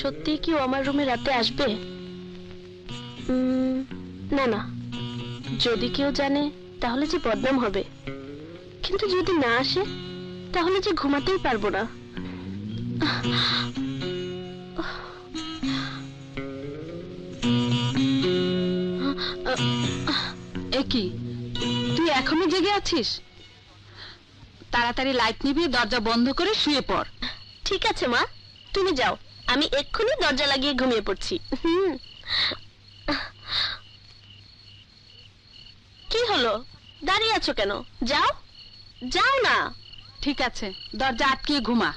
সত্যি কি ও আমার রুমে রাতে আসবে? না না, যদি কেউ জানে তাহলে যে বদনাম হবে, কিন্তু যদি না আসে তাহলে যে ঘুমাতেই পারবো না। কি তুই এখনো জেগে আছিস? তাড়াতাড়ি লাইট নিভিয়ে দরজা বন্ধ করে শুয়ে পড়। ঠিক আছে মা, তুমি যাও, আমি এক্ষুনি দরজা লাগিয়ে ঘুমিয়ে পড়ছি। কি হলো, দাঁড়িয়ে আছো কেন? যাও যাও না। ঠিক আছে, দরজা আটকিয়ে ঘুমা।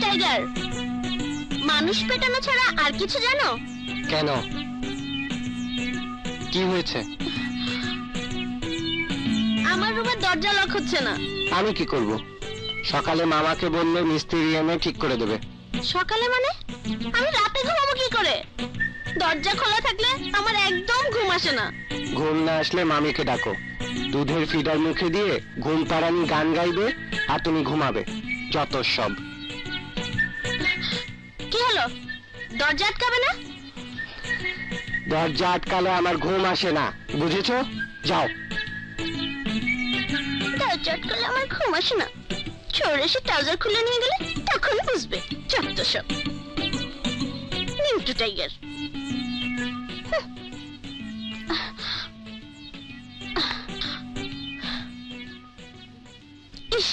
টাইগার, মানুষ পেটানো ছাড়া আর কিছু জানো? কেন, কি হয়েছে? আমার রুমের দরজা লক হচ্ছে না। আমি কি করব? সকালে মামাকে বললে মিস্ত্রি এনে ঠিক করে দেবে। সকালে মানে? আমি রাতে ঘুমাবো কি করে? দরজা খোলা থাকলে আমার একদম ঘুম আসে না। ঘুম না আসলে মামিকে ডাকো, দুধের ফিডার মুখে দিয়ে ঘুম পাড়ানি গান গাইবে আর তুমি ঘুমাবে। যত সব। কি হলো, দরজা আটকাবে না? দরজা আটকালে আমার ঘুম আসে না, বুঝেছো? যাও। দরজা আটকালে আমার ঘুম আসে না, চোর এসে ট্রাউজার খুলে নিয়ে গেলে তখন বুঝবে। যত সব নিউটু টাইগার। ইস,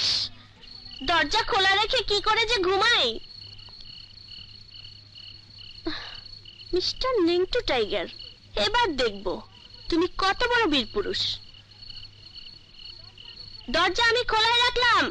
দরজা খোলা রেখে কি করে যে ঘুমাই। মিস্টার নিংটু টাইগার, এবার দেখবো তুমি কত বড় বীর পুরুষ। দরজা আমি খোলাই রাখলাম।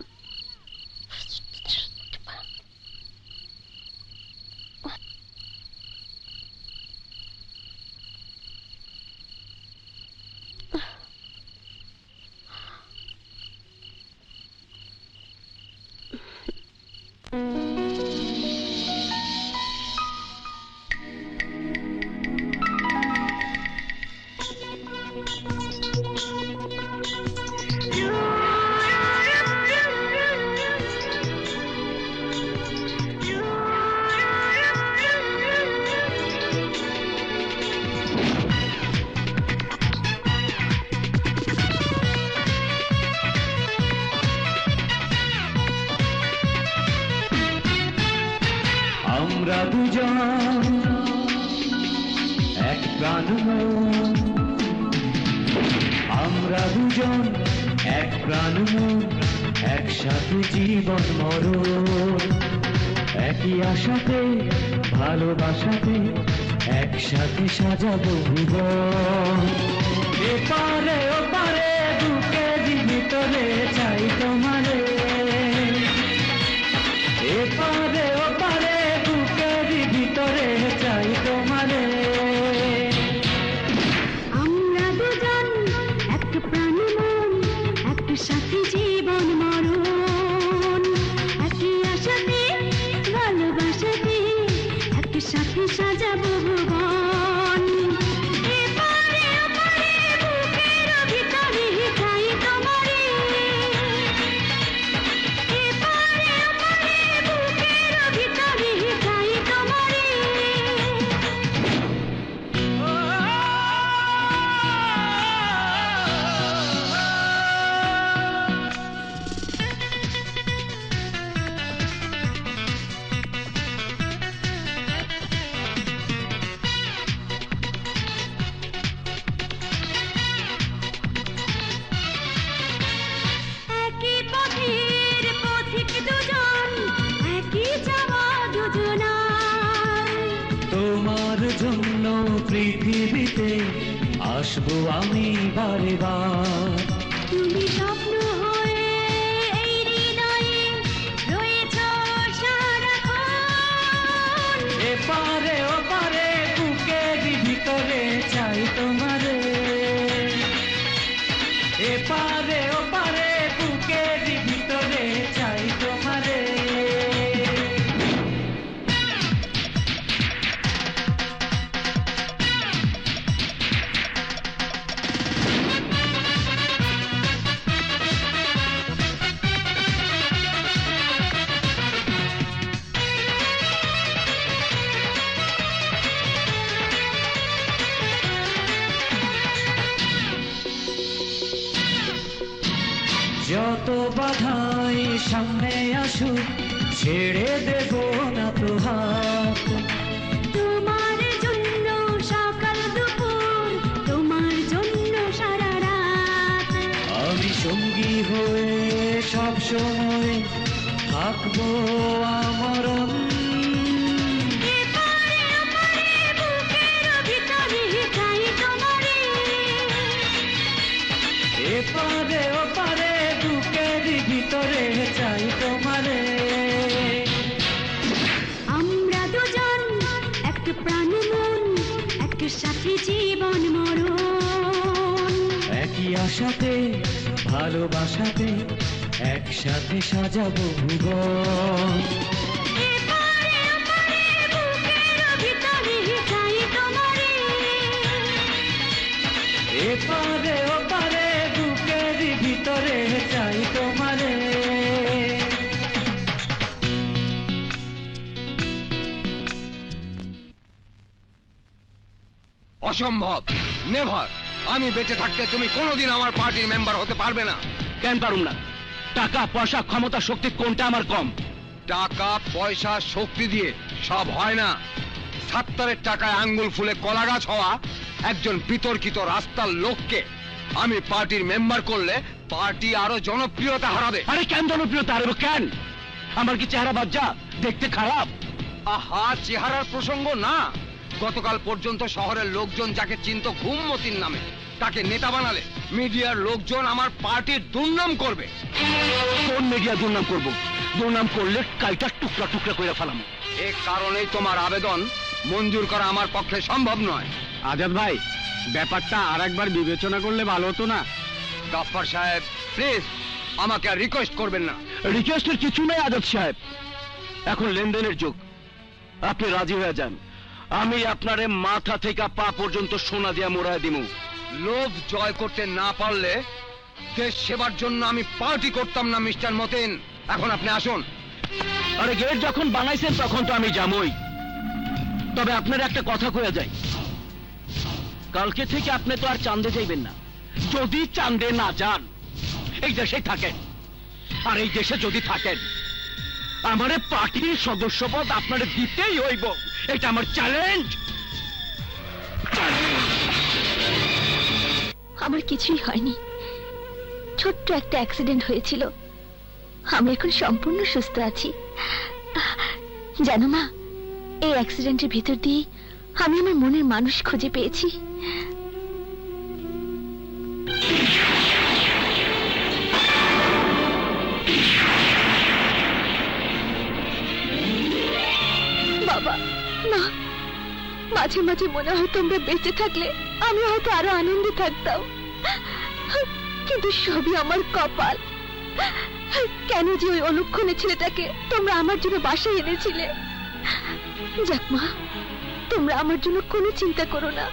আমরা দুজন এক প্রাণ, আমরা দুজন এক প্রাণ, একসাথে জীবন মরণ, একই আশাতে ভালোবাসাতে একসাথে সাজাবো ভুবন। এপারে ওপারে বুকের ভিতরে চাই তোমারে, এপারে ওপারে বুকের ভিতরে চাই তোমারে। আমরা দুজন এক প্রাণ মন, একসাথে জীবন মরণ, একই আশাতে ভালোবাসাতে একসাথে সাজাবো ভুবন। এপারে ওপারে বুকের ভিতরে চাই তোমারে, এপারে ওপারে বুকের ভিতরে চাই তোমারে। একই পথের পথিক দুজন, একই যাওয়া দুজনার। তোমার জন্য পৃথিবীতে আসবো আমি বারে বার। তুমি স্বপ্ন হয়ে এই হৃদয়ে রয়েছ সারাক্ষণ। এপারে ওপারে বুকের ভিতরে চাই তোমারে, এপারে ওপারে বুকের ভিতরে চাই তোমারে। যত বাধাই সামনে আসুক ছেড়ে দেব না তো হাত। তোমার জন্য সকাল দুপুর, তোমার জন্য সারা রাত। আমি সঙ্গী হয়ে সব সময় থাকবো আমরণ। এপারে ওপারে বুকের ভিতরে চাই তোমারে। এপারে ওপারে বুকের ভিতরে চাই তোমারে। আমরা দুজন এক প্রাণ মন, এক সাথে জীবন মরণ। একই আশাতে ভালোবাসাতে একসাথে সাজাবো ভুবন। এপারে ওপারে বুকের ভিতরে চাই তোমারে। এপারে ওপারে বুকের ভিতরে চাই তোমারে। অসম্ভব, নেভার। আমি বেঁচে থাকতে তুমি কোনোদিন আমার পার্টির মেম্বার হতে পারবে না। কেন পারুম না? টাকা পয়সা ক্ষমতা শক্তি কোনটা আমার কম? টাকা পয়সা শক্তি দিয়ে সব হয় না। সাত্তারের টাকায় আঙ্গুল ফুলে কলা গাছ হওয়া একজন বিতর্কিত রাস্তার লোককে আমি পার্টির মেম্বার করলে পার্টি আরো জনপ্রিয়তা হারাবে। আরে কেন জনপ্রিয়তা হারাবো? কেন? আমার কি চেহারা বাজ্জা, দেখতে খারাপ? আহা, চেহারার প্রসঙ্গ না। গতকাল পর্যন্ত শহরের লোকজন যাকে চিনত ঘুমমতির নামে, তাকে নেতা বানালে মিডিয়ার লোকজন আমার পার্টির দুর্নাম করবে। কোন মিডিয়া দুর্নাম করবো? দুর্নাম করলে কাইটা টুকরা টুকরা করে ফেলাম। এ কারণেই তোমার আবেদন মঞ্জুর করা আমার পক্ষে সম্ভব নয়। আজাদ ভাই, ব্যাপারটা আর একবার বিবেচনা করলে ভালো হতো না? গাফফার সাহেব, প্লিজ আমাকে আর রিকোয়েস্ট করবেন না। রিকোয়েস্টের কিছু নেই আজাদ সাহেব, এখন লেনদেনের যুগ। আপনি রাজি হয়ে যান, আমি আপনারে মাথা থেকে পা পর্যন্ত সোনা দিয়া মোড়ায় দিমু। লোভ জয় করতে না পারলে দেশ সেবার জন্য আমি পার্টি করতাম না মিস্টার মতিন। এখন আপনি আসুন। আরে গেট যখন বানাইছেন তখন তো আমি যামই। তবে আপনার একটা কথা কইয়া যাই, কালকে থেকে আপনি তো আর চাঁদে যাইবেন না। যদি চাঁদে না যান, এই দেশে থাকেন। আর এই দেশে যদি থাকেন, আমারে পার্টির সদস্যপদ আপনারে দিতেই হইব। এটা আমার চ্যালেঞ্জ। আমার কিছুই হয়নি, ছোট্ট একটা অ্যাক্সিডেন্ট হয়েছিল। আমি এখন সম্পূর্ণ সুস্থ আছি। জানো মা, এই অ্যাক্সিডেন্টের ভিতর দিয়ে আমি আমার মনের মানুষ খুঁজে পেয়েছি। বাবা, না, মাঝে মাঝে মনে হয় তোমরা বেঁচে থাকলে আমি হয়তো আরো আনন্দে থাকতাম, কিন্তু সবই আমার কপাল। কেন যে ওই অলক্ষণে ছেলেটাকে তোমরা আমার জন্য বাসায় এনেছিলে। যাক মা, তোমরা আমার জন্য কোনো চিন্তা করো না।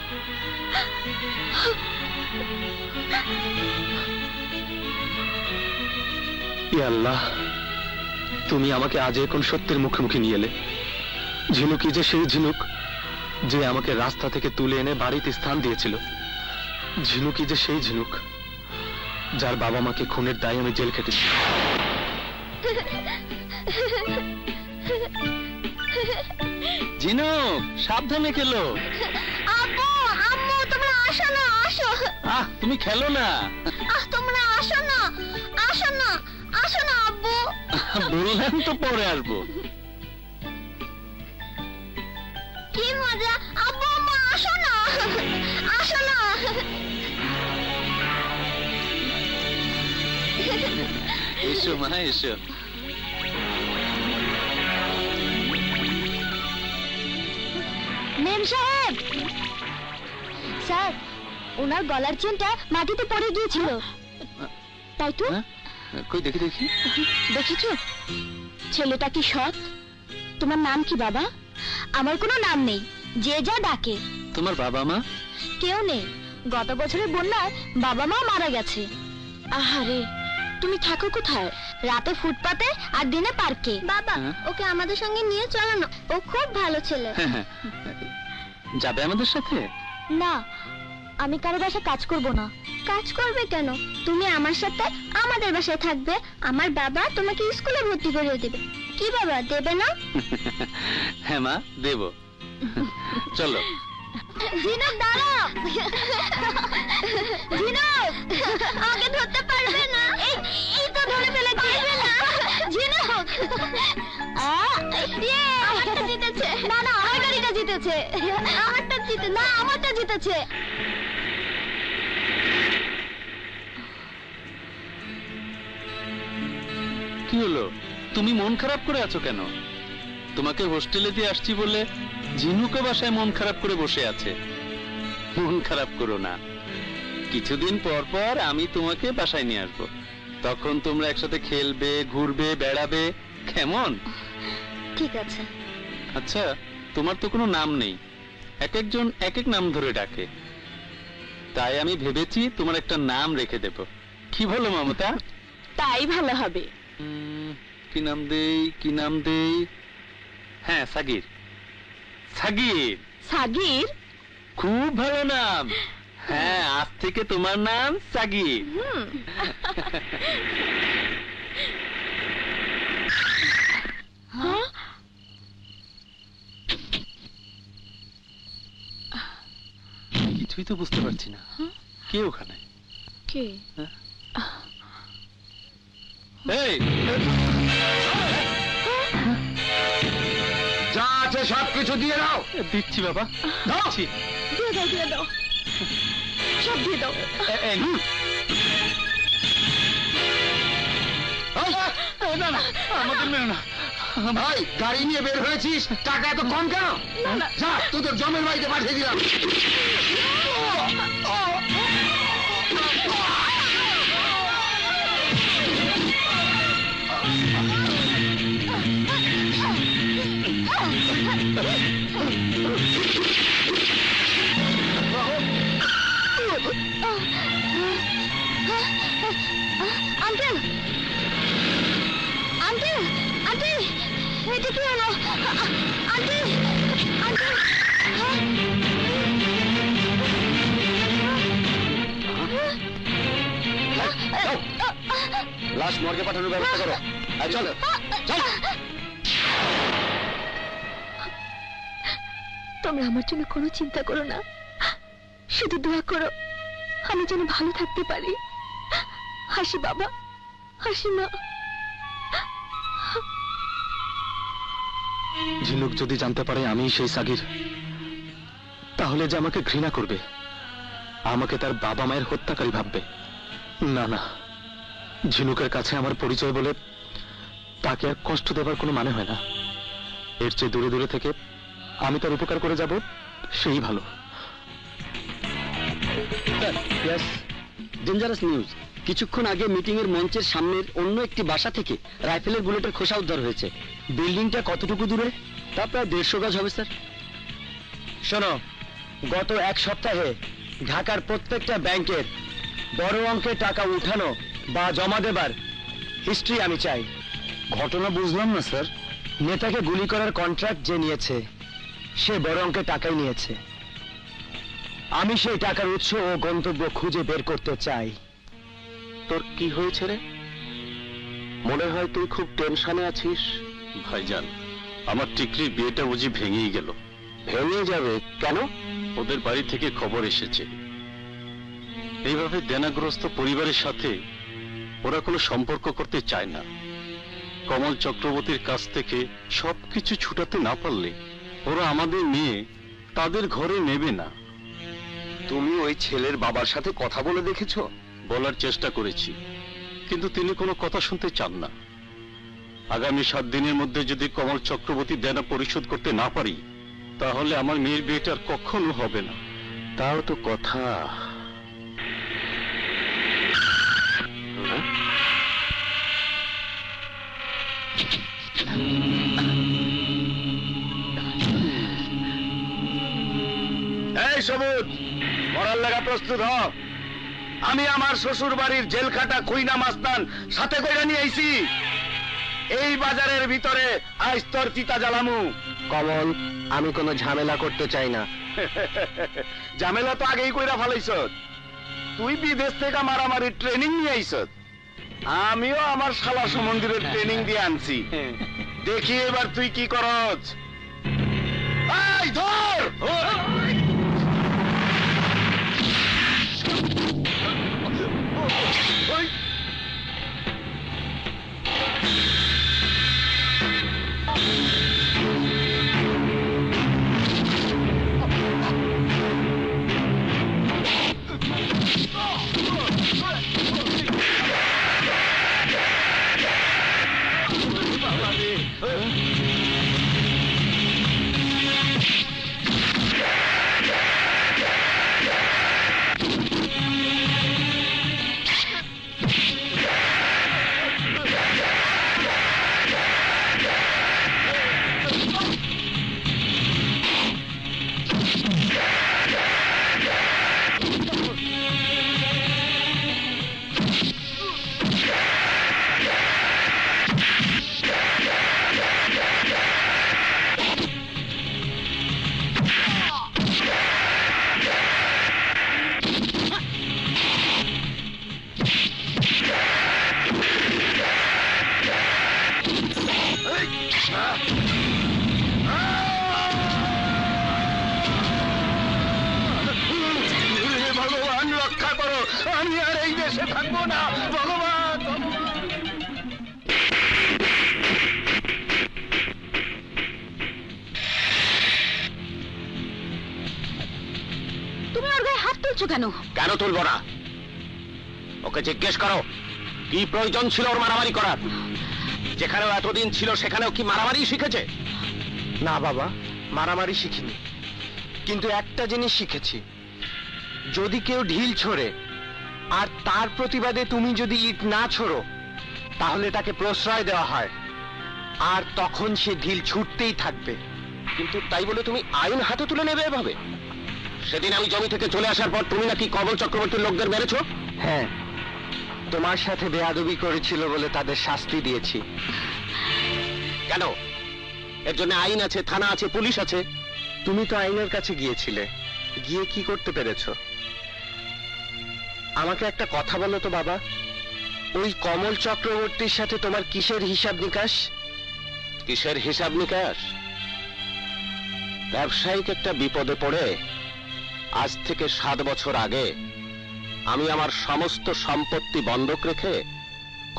ইয়া আল্লাহ, তুমি আমাকে আজ এখন সত্যের মুখোমুখি নিয়ে এলে। ঝিনুকি যে সেই ঝিনুক যে আমাকে রাস্তা থেকে তুলে এনে বাড়িতে স্থান দিয়েছিল। ঝিনুকি যে সেই ঝিনুক যার বাবা মাকে খুনের দায়ে আমি জেল খেটেছি। ঝিনুক, সাবধানে খেলো। আব্বু, আম্মু, তোমরা আসো না, আসো। তুমি খেলো না। তোমরা আসো না, আসো না, আসো না আব্বু। বললাম তো পরে আসবো। কি মজা! আব্বু, আম্মু, আসো না, আসো না। এসো মা, এসো। মেম সাহেব, স্যার, ওনার গলার চেনটা মাটিতে পড়ে গিয়েছিল। তাই তো? কই দেখি দেখি। দেখেছো ছেলেটা কি সৎ? তোমার নাম কি বাবা? আমার কোনো নাম নেই, যে যা ডাকে। তোমার বাবা মা? কেউ নেই, গত বছরের বন্যায় বাবা মা মারা গেছে। আহারে, তুমি থাকো কোথায়? রাতে ফুটপাতে আর দিনে পার্কে। বাবা, ওকে আমাদের সঙ্গে নিয়ে চলো না, ও খুব ভালো ছেলে। যাবে আমাদের সাথে? না, আমি কারো বাসায় কাজ করব না। কাজ করবে কেন? তুমি আমার সাথে আমাদের বাসায় থাকবে। আমার বাবা তোমাকে স্কুলে ভর্তি করে দেবে। কি বাবা, দেবে না? হ্যাঁ মা, দেব। চলো। জিনব, দাঁড়াও। জিনব, আমাকে ধরতে পারবে না? এই তো ধরে ফেলে পারবে না। জিনব, আমারটা জিতেছে। না না, আমার গাড়িটা জিতেছে। আমারটা জিতে না, আমারটা জিতেছে। কি হলো, তুমি মন খারাপ করে আছো কেন? তোমাকে হোস্টেলে দিয়ে আসছি বলে ঝিনুকে বাসায় মন খারাপ করে বসে আছে। মন খারাপ করো না, কিছুদিন পর পর আমি তোমাকে বাসায় নিয়ে আসবো। তখন তোমরা একসাথে খেলবে, ঘুরবে, বেড়াবে, কেমন? ঠিক আছে। আচ্ছা, তোমার তো কোনো নাম নেই, এক একজন এক এক নাম ধরে ডাকে, তাই আমি ভেবেছি তোমার একটা নাম রেখে দেব। কি বলো মমতা? তাই ভালো হবে। কি নাম দেই, কি নাম দেই? হ্যাঁ, সাগির। সাগির? সাগির? খুব ভালো নাম। হ্যাঁ, আজ থেকে তোমার নাম সাগির। কিছুই তো বুঝতে পারছি না, কে ওখানে? কে? এই, যা আছে সবকিছু দিয়ে দাও। দিচ্ছি বাবা, দিচ্ছি। দিয়ে দাও, দিয়ে দাও, সব দিয়ে দাও। না না, আমাদের মেরো না। ভাই, গাড়ি নিয়ে বের হয়েছিস, টাকা এত কম কেন? যা, তোদের জমের বাড়িতে পাঠিয়ে দিলাম। আঙ্কেল, আঙ্কেল, আন্টি, এটা কি হলো? Aunty, uncle. লাশ মর্গে পাঠানোর ব্যবস্থা করো। চলো, চল। তোমরা আমার জন্য কোনো চিন্তা করো না, শুধু দোয়া করো আমি যেন ভালো থাকতে পারি। হাসি বাবা, হাসি মা। ঝিনুক যদি জানতে পারে আমি সেই সাগির, তাহলে যে আমাকে ঘৃণা করবে, আমাকে তার বাবা মায়ের হত্যাকারী ভাববে। না না, ঝিনুকের কাছে আমার পরিচয় বলে তাকে আর কষ্ট দেবার কোনো মানে হয় না। এর চেয়ে দূরে দূরে থেকে আমি তার উপকার করে যাব, সেই ভালো। Dangerous news. কিছুক্ষণ আগে মিটিং এর মঞ্চের সামনের অন্য একটি বাসা থেকে রাইফেলের বুলেটের খোসা উদ্ধার হয়েছে। বিল্ডিংটা কতটুকু দূরে? তা প্রায় 150 গজ হবে স্যার। শোনো, গত এক সপ্তাহে ঢাকার প্রত্যেকটা ব্যাংকের বড় অঙ্কের টাকা উঠানো বা জমা দেবার হিস্ট্রি আমি চাই। ঘটনা বুঝলাম না স্যার। নেতাকে গুলি করার কন্ট্রাক্ট যে নিয়েছে সে বড় অঙ্কের টাকাই নিয়েছে। আমি সেই টাকার উৎস ও গন্তব্য খুঁজে বের করতে চাই। তোর কি হয়েছে রে? মনে হয় তুই খুব টেনশনে আছিস। ভাইজান, আমার টিকলির বিয়েটা বুঝি ভেঙেই গেল। ভেঙে যাবে কেন? ওদের বাড়ি থেকে খবর এসেছে এইভাবে দেনাগ্রস্ত পরিবারের সাথে ওরা কোনো সম্পর্ক করতে চায় না। কমল চক্রবর্তীর কাছ থেকে সবকিছু ছুটাতে না পারলে ওরা আমাদের মেয়ে তাদের ঘরে নেবে না। তুমি ওই ছেলের বাবার সাথে কথা বলে দেখেছো? বলার চেষ্টা করেছি, কিন্তু তিনি কোনো কথা শুনতে চান না। আগামী 7 দিনের মধ্যে যদি কমল চক্রবর্তী দেনা পরিশোধ করতে না পারি, তাহলে আমার মেয়ের বিয়েটা কখনো হবে না। তাও তো কথা। এই সবুজ, মরার লাগা প্রস্তুত হ। আমি আমার শ্বশুর বাড়ির জেলখাটা খুইনা মাস্তান সাথে কইরা নিয়ে আইছি। এই বাজারের ভিতরে আজ তোর চিতা জ্বালামু। কমল, আমি কোনো ঝামেলা করতে চাই না। ঝামেলা তো আগেই কইরা ফেলাইছ। তুই বিদেশ থেকে মারামারি ট্রেনিং নিয়ে আইছ, আমিও আমার শালা সমন্দিরের ট্রেনিং দিয়ে আনছি। দেখি এবার তুই কি করছ। এই ধর! ভগবান রক্ষা করো, আমি আর এই দেশে থাকবো না। ভগবান! তুমি ওর গায়ে হাত তুলছো কেন? কেন তুলবো না? ওকে জিজ্ঞেস করো কি প্রয়োজন ছিল ওর মারামারি করার। যেখানেও এতদিন ছিল সেখানেও কি মারামারি শিখেছে? না বাবা, মারামারি শিখিনি, কিন্তু একটা জিনিস শিখেছি, যদি কেউ ঢিল ছোড়ে আর তার প্রতিবাদে তুমি যদি ইট না ছোড়ো তাহলে তাকে প্রশ্রয় দেওয়া হয়, আর তখন সে ঢিল ছুটতেই থাকবে। কিন্তু তাই বলে তুমি আইন হাতে তুলে নেবে এভাবে? সেদিন আমি জমি থেকে চলে আসার পর তুমি নাকি কমল চক্রবর্তীর লোকদের মেরেছো? হ্যাঁ, তোমার সাথে বেয়াদবি করেছিল বলে তাদের শাস্তি দিয়েছি। কেন? এর জন্য আইন আছে, থানা আছে, পুলিশ আছে। তুমি তো আইনের কাছে গিয়েছিলে, গিয়ে কি করতে পেরেছো? আমাকে একটা কথা বলো তো বাবা, ওই কমল চক্রবর্তীর সাথে তোমার কিসের হিসাব নিকাশ? কিসের হিসাব নিকাশ? ব্যবসায়িক একটা বিপদে পড়ে আজ থেকে 7 বছর আগে আমি আমার সমস্ত সম্পত্তি বন্ধক রেখে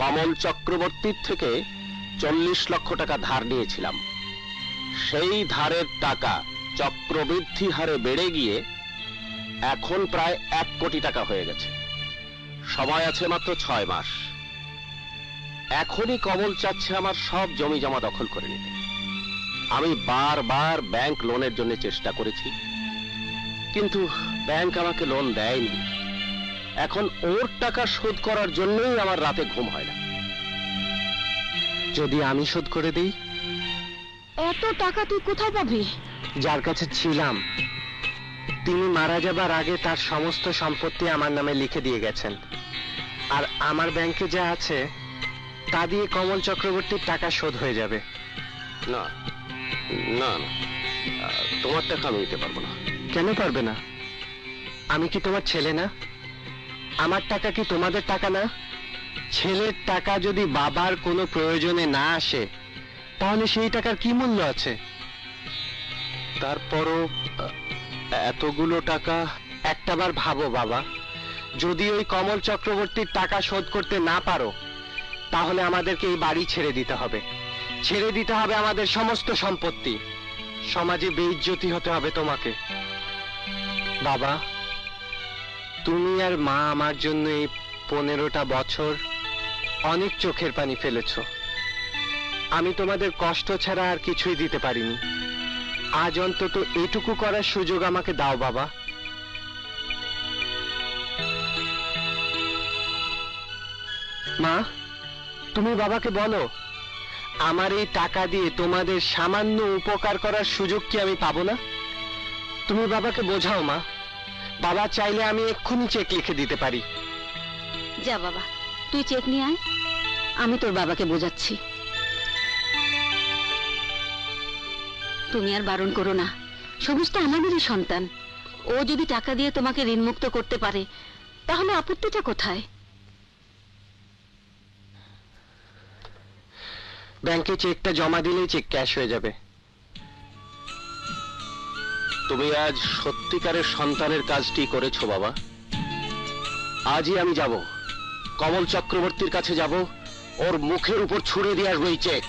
কমল চক্রবর্তীর থেকে 40 লক্ষ টাকা ধার নিয়েছিলাম। সেই ধারের টাকা চক্রবৃদ্ধি হারে বেড়ে গিয়ে এখন প্রায় 1 কোটি টাকা হয়ে গেছে। সময় আছে মাত্র 6 মাস। এখনই কমল চাচ্ছে আমার সব জমি জমা দখল করে নিতে। আমি বারবার ব্যাংক লোনের জন্য চেষ্টা করেছি, কিন্তু ব্যাংক আমাকে লোন দেয়নি। এখন ওর টাকা শোধ করার জন্যই আমার রাতে ঘুম হয় না। যদি আমি শোধ করে দিই? এত টাকা তুই কোথায় পাবি? যার কাছে ছিলাম তিনি মারা যাবার আগে তার সমস্ত সম্পত্তি আমার নামে লিখে দিয়ে গেছেন, আর আমার ব্যাংকে যা আছে তা দিয়ে কমল চক্রবর্তীর টাকা শোধ হয়ে যাবে। না না না, তোমার টাকা আমি নিতে পারবো না। কেন পারবে না? আমি কি তোমার ছেলে না? আমার টাকা কি তোমাদের টাকা না? ছেলের টাকা যদি বাবার কোনো প্রয়োজনে না আসে তাহলে সেই টাকার কি মূল্য আছে? তারপরও এতগুলো টাকা। একটাবার ভাবো বাবা, যদি ওই কমল চক্রবর্তীর টাকা শোধ করতে না পারো তাহলে আমাদেরকে এই বাড়ি ছেড়ে দিতে হবে, ছেড়ে দিতে হবে আমাদের সমস্ত সম্পত্তি। সমাজে বেইজ্জতি হতে হবে তোমাকে। বাবা, তুমি আর মা আমার জন্য এই 15টা বছর অনেক চোখের পানি ফেলেছ। আমি তোমাদের কষ্ট ছাড়া আর কিছুই দিতে পারিনি। আজ অন্তত এটুকু করার সুযোগ আমাকে দাও বাবা। মা, তুমি বাবাকে বলো আমার এই টাকা দিয়ে তোমাদের সামান্য উপকার করার সুযোগ কি আমি পাবো না? তুমি বাবাকে বোঝাও মা, বাবা চাইলে আমি এক্ষুনি চেক লিখে দিতে পারি। যা বাবা, তুই চেক নিয়ে আয়, আমি তোর বাবাকে বোঝাচ্ছি। তুমি আর বারণ করো না, সবুজ তো আমাদেরই সন্তান। ও যদি টাকা দিয়ে তোমাকে ঋণমুক্ত করতে পারে তাহলে আপত্তিটা কোথায়? ব্যাংকে চেকটা জমা দিলেই চেক ক্যাশ হয়ে যাবে। তুমি আজ সত্যিকারের সন্তানের কাজটি করেছো বাবা। আজই আমি যাব, কমল চক্রবর্তীর কাছে যাব, ওর মুখের উপর ছুঁড়ে দিয়ে আসবো এই চেক।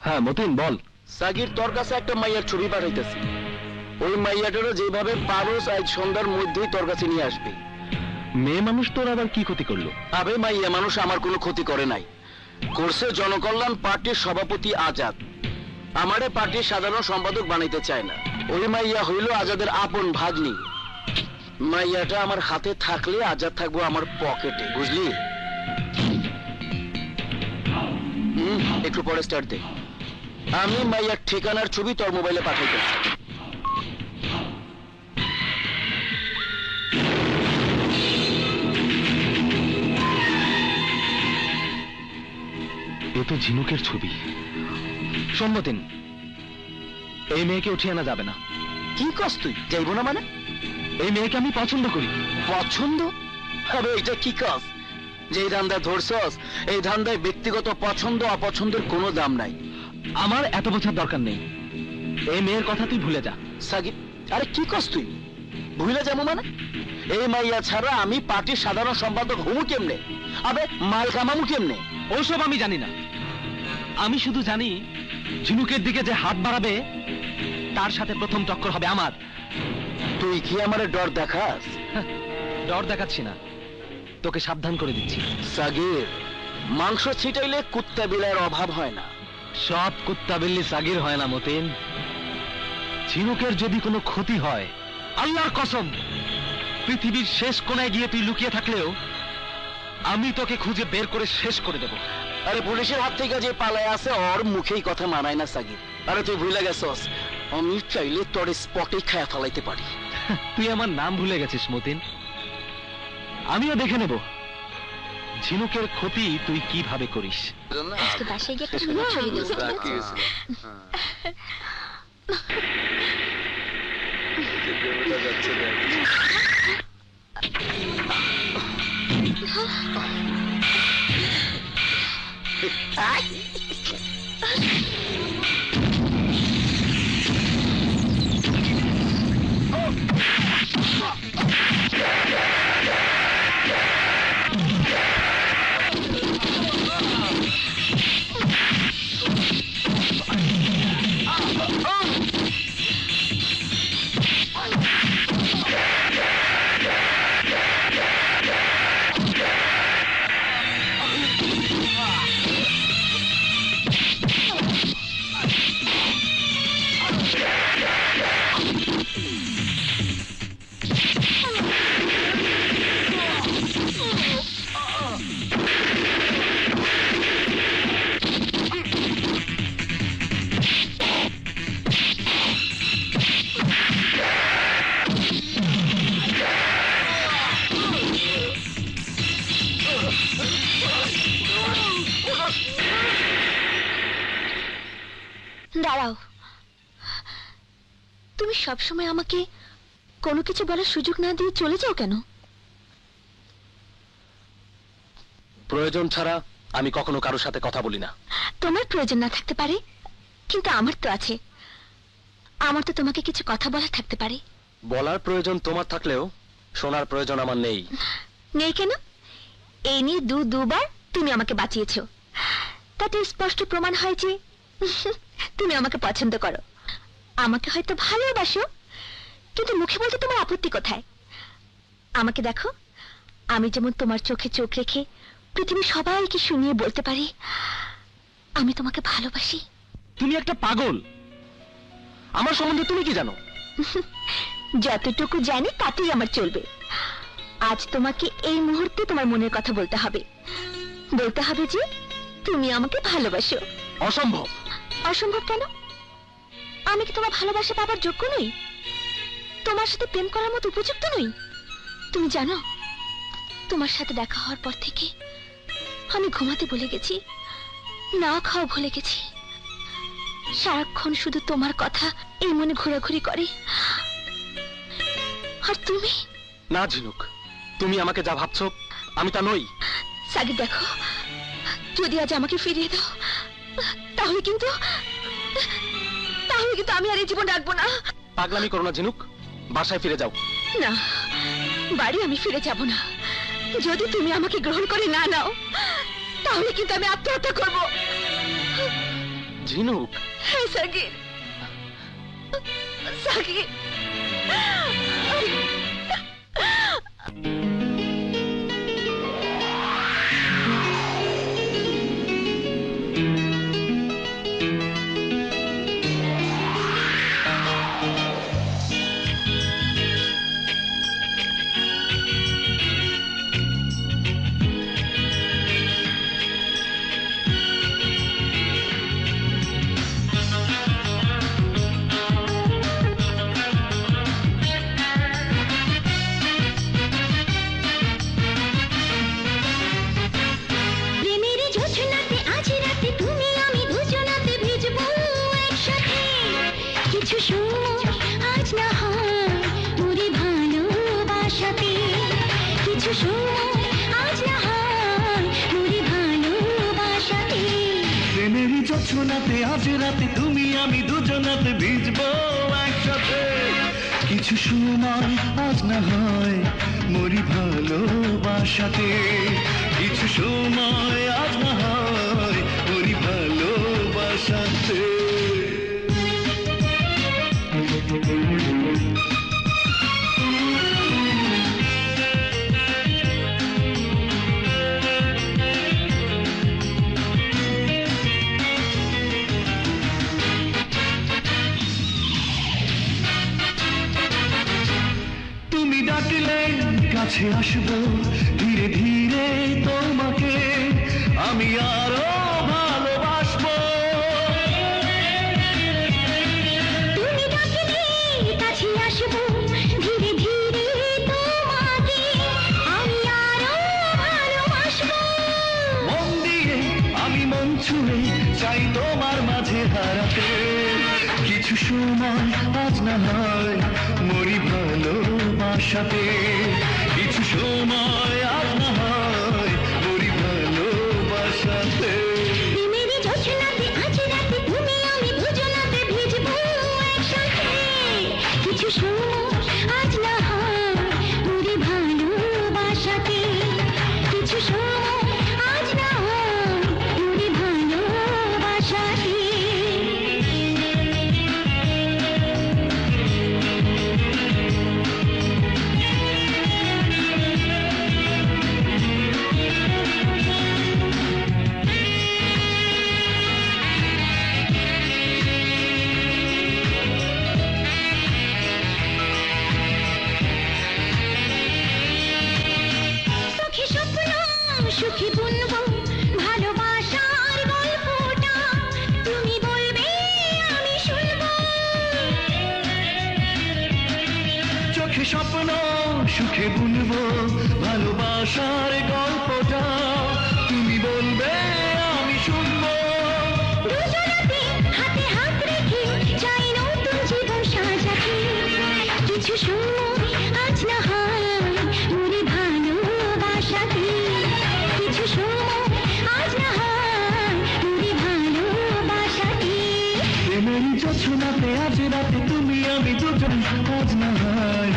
হ্যাঁ মতিন বল। সাগির, তোর কাছে একটা মাইয়ার ছবি পাঠাইতেছি। ওই মাইয়াটারও যেভাবে পারোস আজ সন্ধ্যার মধ্যেই তোর কাছে নিয়ে আসবে। মেয়ে মানুষ তোর আবার কি ক্ষতি করলো? আবে মাইয়া মানুষ আমার কোনো ক্ষতি করে নাই, করছে জনকল্যাণ পার্টির সভাপতি আজাদ। আমারে পার্টির সাধারণ সম্পাদক বানাইতে চায় না। ওই মাইয়া হইল আজাদের আপন ভাগ্নি। মাইয়াটা আমার হাতে থাকলে আজাদ থাকবো আমার পকেটে, বুঝলি? একটু পরে স্টার্ট দে। আমি মাইয়ার ঠিকানার ছবি তোর মোবাইলে পাঠাইতেছি। এ তো ঝিনুকের ছবি। শোন মতিন, এই মেয়েকে উঠিয়ে আনা যাবে না। কি কস তুই? যাইব না মানে? এই মেয়েকে আমি পছন্দ করি। পছন্দ? আরে এটা কি কাজ? যে ধান্দা ধরছস, এই ধান্দায় ব্যক্তিগত পছন্দ অপছন্দের কোনো দাম নাই। আমার এত বোঝার দরকার নেই, এই মেয়ের কথা তুই ভুলে যা। সাকিব, আরে কি কস তুই? ভুলে যাবো মানে? এই মাইয়া ছাড়া আমি পার্টির সাধারণ সম্পাদক হবো কেমনে? আবে মাল কামামু কেমনে? ওসব আমি জানি না। আমি শুধু জানি ঝিনুকের দিকে যে হাত বাড়াবে তার সাথে প্রথম টক্কর হবে আমার। তুই কি আমারে ডর দেখাস? ডর দেখাচ্ছি না, তোকে সাবধান করে দিচ্ছি। সাগির, মাংস ছিটাইলে কুত্তা বিলার অভাব হয় না। সব কুত্তা বিল্লি সাগির হয় না মতিন। ঝিনুকের যদি কোনো ক্ষতি হয়, আল্লাহর কসম পৃথিবীর শেষ কোনায় গিয়ে তুই লুকিয়ে থাকলেও আমি তোকে খুঁজে বের করে শেষ করে দেব। আরে পুলিশের হাত থেকে যে পালায় আছে ওর মুখেই কথা মানায় না সাগির। আরে তুই ভুলে গেছস, আমি চাইলে তোর স্পটে খায়া ফেলাইতে পারি। তুই আমার নাম ভুলে গেছিস মতিন। আমিও দেখে নেব ঝিনুকের ক্ষতি তুই কিভাবে করিস। আজকে বাসায় গিয়ে একটা সুন্দর ছবি দেবো। দাঁড়াও, তুমি সবসময় আমাকে কোনো কিছু বলার সুযোগ না দিয়ে চলে যাও কেন? প্রয়োজন ছাড়া আমি কখনো কারোর সাথে কথা বলি না। তোমার প্রয়োজন না থাকতে পারে, কিন্তু আমার তো আছে। আমার তো তোমাকে কিছু কথা বলা থাকতে পারে। বলার প্রয়োজন তোমার থাকলেও শোনার প্রয়োজন আমার নেই। নেই কেন? এই নিয়ে দুবার তুমি আমাকে বাঁচিয়েছো। তাতে স্পষ্ট প্রমাণ হয় যে তুমি আমাকে পছন্দ করো, আমাকে হয়তো ভালোবাসো, কিন্তু মুখে বলতে তোমার আপত্তি কোথায়? আমাকে দেখো, আমি যেমন তোমার চোখে চোখ রেখে পৃথিবীর সবাইকে শুনিয়ে বলতে পারি আমি তোমাকে ভালোবাসি। তুমি একটা পাগল। আমার সম্বন্ধে তুমি কি জানো? যতটুকু জানি তাতেই আমার চলবে। আজ তোমাকে এই মুহূর্তে তোমার মনের কথা বলতে হবে। বলতে হবে যে তুমি আমাকে ভালোবাসো। অসম্ভব। অসম্ভব কেন? আমি কি তোমার ভালোবাসা পাবার যোগ্য নই? তোমার সাথে প্রেম করার মতো উপযুক্ত নই? তুমি জানো, তোমার সাথে দেখা হওয়ার পর থেকে আমি ঘুমাতে ভুলে গেছি, না খাওয়া ভুলে গেছি। সারাক্ষণ শুধু তোমার কথা এই মনে ঘোরাঘুরি করে। আর তুমি? না ঝিনুক, তুমি আমাকে যা ভাবছো আমি তা নই। সাগর দেখো, যদি আজ আমাকে ফিরিয়ে দাও তাহলে কিন্তু আমি আর এই জীবন রাখবো না। পাগলামি করো না ঝিনুক, বাসায় ফিরে যাও। না, বাড়ি আমি ফিরে যাব না। যদি তুমি আমাকে গ্রহণ করে না নাও তাহলে কিন্তু আমি আত্মহত্যা করব। ঝিনুক। হ্যাঁ সাগর, সাগর। জোছনাতে আজ রাতে তুমি আমি দুজনাতে ভিজবো একসাথে। কিছু সময় আজ না হয় মরি ভালোবাসাতে। কিছু সময় আজ না হয় মরি ভালোবাসাতে। কাছে আসবো ধীরে ধীরে তোমাকে, আমি আরো ভালোবাসবো। তুমি ডাকলে কাছে আসবো ধীরে ধীরে তোমাকে, আমি আরো ভালোবাসবো। মন দিয়ে আমি মন ছুঁয়ে চাই তোমার মাঝে হারাতে। কিছু সময় আজ না হয় মরি ভালোবাসাতে। কিছু সময় আজ না হয় মরি ভালোবাসাতে। প্রেমের জোছনাতে আজ রাতে তুমি আমি দুজনাতে ভিজবো একসাথে। কিছু সময় আজ না হয় মরি ভালোবাসাতে। কিছু সময় আজ না হয় মরি ভালোবাসাতে। সুখী বুনবো ভালোবাসার গল্পটা, তুমি বলবে আমি শুনবো। চোখে স্বপ্ন সুখে বুনবো ভালোবাসার গল্পটা, তুমি বলবে আমি শুনবো। দুজনাতে হাতে হাত রেখে চাই নতুন জীবন সাজাতে। কিছু সময় আজ না হয় মরি ভালোবাসাতে। কিছু সময় আজ না হয় মরি ভালোবাসাতে। প্রেমের জোছনাতে আজ রাতে তুমি আমি দুজন আজ না হয়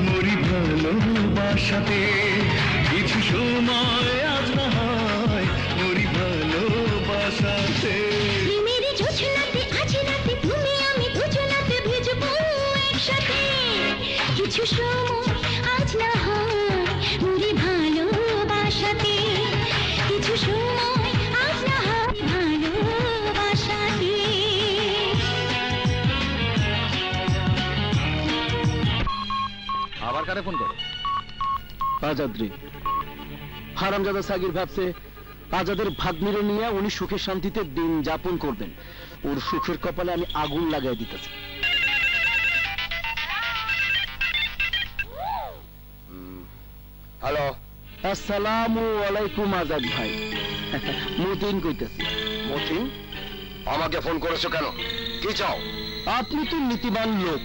মরি ভালোবাসাতে। কিছু সময় আজ না হয় মরি ভালোবাসাতে। প্রেমের জোছনাতে আজ রাতে তুমি আমি দুজনাতে ভিজবো একসাথে। কিছু সময় আজ না হয় মরি ভালোবাসাতে। কিছু সময় আজ না হয় ভালোবাসাতে। আজাদ রে, হারামজাদা সাগির ভাবছে আজাদের ভাগ্নিরে নিয়ে উনি সুখে শান্তিতে দিন যাপন করবেন। ওর সুখের কপালে আমি আগুন লাগাই দিতেছি। হ্যালো, আসসালামু আলাইকুম আজাদ ভাই। মতিন কইতেছি। মতিন, আমাকে ফোন করেছো কেন? কি চাও? আপনি তো নীতিবান লোক,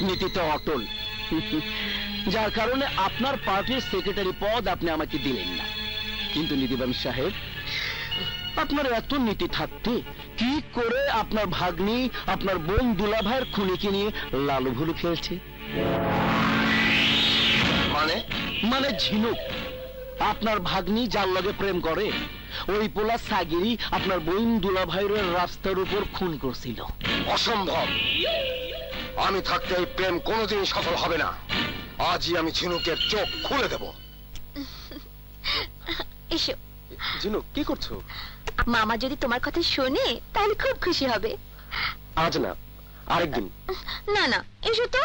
নীতিতে অটল, যার কারণে আপনার পার্টির সেক্রেটারি পদ আপনি আমাকে দিলেন না। কিন্তু নীতিবান সাহেব, আপনার এত নীতি থাকতে কি করে আপনার ভাগ্নি আপনার বোন দুলাভাইয়ের খুনিকে নিয়ে লালু ভুলু খেলছে? মানে ঝিনুক, আপনার ভাগ্নি যার লগে প্রেম করে ওই পোলা সাগিরি আপনার বোন দুলাভাইয়ের রাস্তার উপর খুন করছিল। অসম্ভব। আমি থাকতে এই প্রেম কোনোদিন সফল হবে না। আজই আমি ঝিনুকের চোখ খুলে দেব। এসো। ঝিনুক, কি করছো? মামা যদি তোমার কথা শোনে তাহলে খুব খুশি হবে। আজ না, আরেকদিন। না না, এসো তো।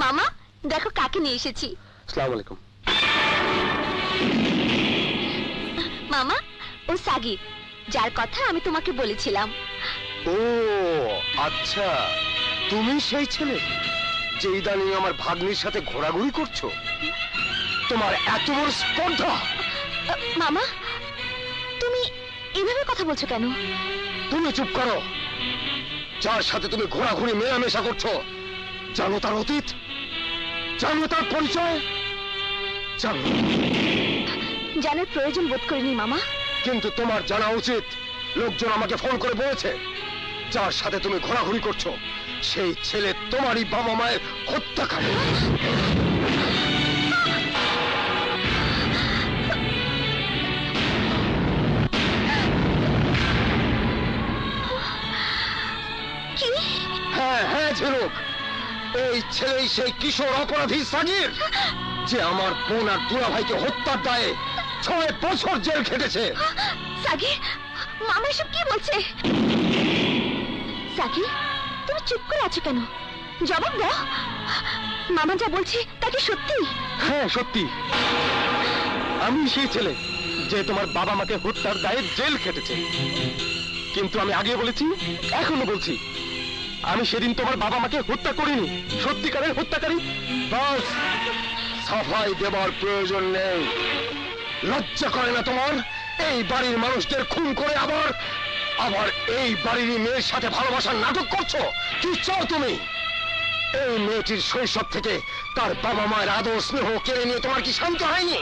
মামা, দেখো কাকে নিয়ে এসেছি। আসসালামু আলাইকুম। মামা, ও সাগির, যার কথা আমি তোমাকে বলেছিলাম। ও আচ্ছা, তুমি সেই ছেলে যে ইদানিং আমার ভাগ্নির সাথে ঘোরাঘুরি করছো? তোমার এত বড় স্পর্ধা! মামা, তুমি এভাবে কথা বলছো কেন? তুমি চুপ করো। যার সাথে তুমি ঘোরাঘুরি মেলামেশা করছো, জানো তার অতীত? জানো তার পরিচয়? জানো? জানার প্রয়োজন বোধ করিনি মামা। কিন্তু তোমার জানা উচিত। লোকজন আমাকে ফোন করে বলেছে যার সাথে তুমি ঘোরাঘুরি করছো সেই ছেলে তোমারই বাবা মায়ের হত্যাকারী। হ্যাঁ হ্যাঁ ঝিনুক, এই ছেলেই সেই কিশোর অপরাধী সাগির যে আমার বোন আর দুলাভাইকে হত্যার দায়ে 6 বছর জেল খেটেছে। সাগির, মামা এসব কি বলছে? সাগির, তুমি চুপ করে আছো কেন? জবাব দাও। মামা যা বলছে তা কি সত্যি? হ্যাঁ সত্যি, আমি সেই ছেলে যে তোমার বাবা মাকে হত্যার দায়ে জেল খেটেছে। কিন্তু আমি আগে বলেছি, এখনো বলছি, আমি সেদিন তোমার বাবা মাকে হত্যা করিনি। সত্যিকারের হত্যাকারী। বাস, সাফাই দেবার প্রয়োজন নেই। লজ্জা করে না তোমার? এই বাড়ির মানুষদের খুন করে আবার আবার এই বাড়ির মেয়ের সাথে ভালোবাসার নাটক করছো? কি চাও তুমি? এই মেয়েটির শৈশব থেকে তার বাবা মায়ের আদর স্নেহ কেড়ে নিয়ে তোমার কি শান্ত হয়নি?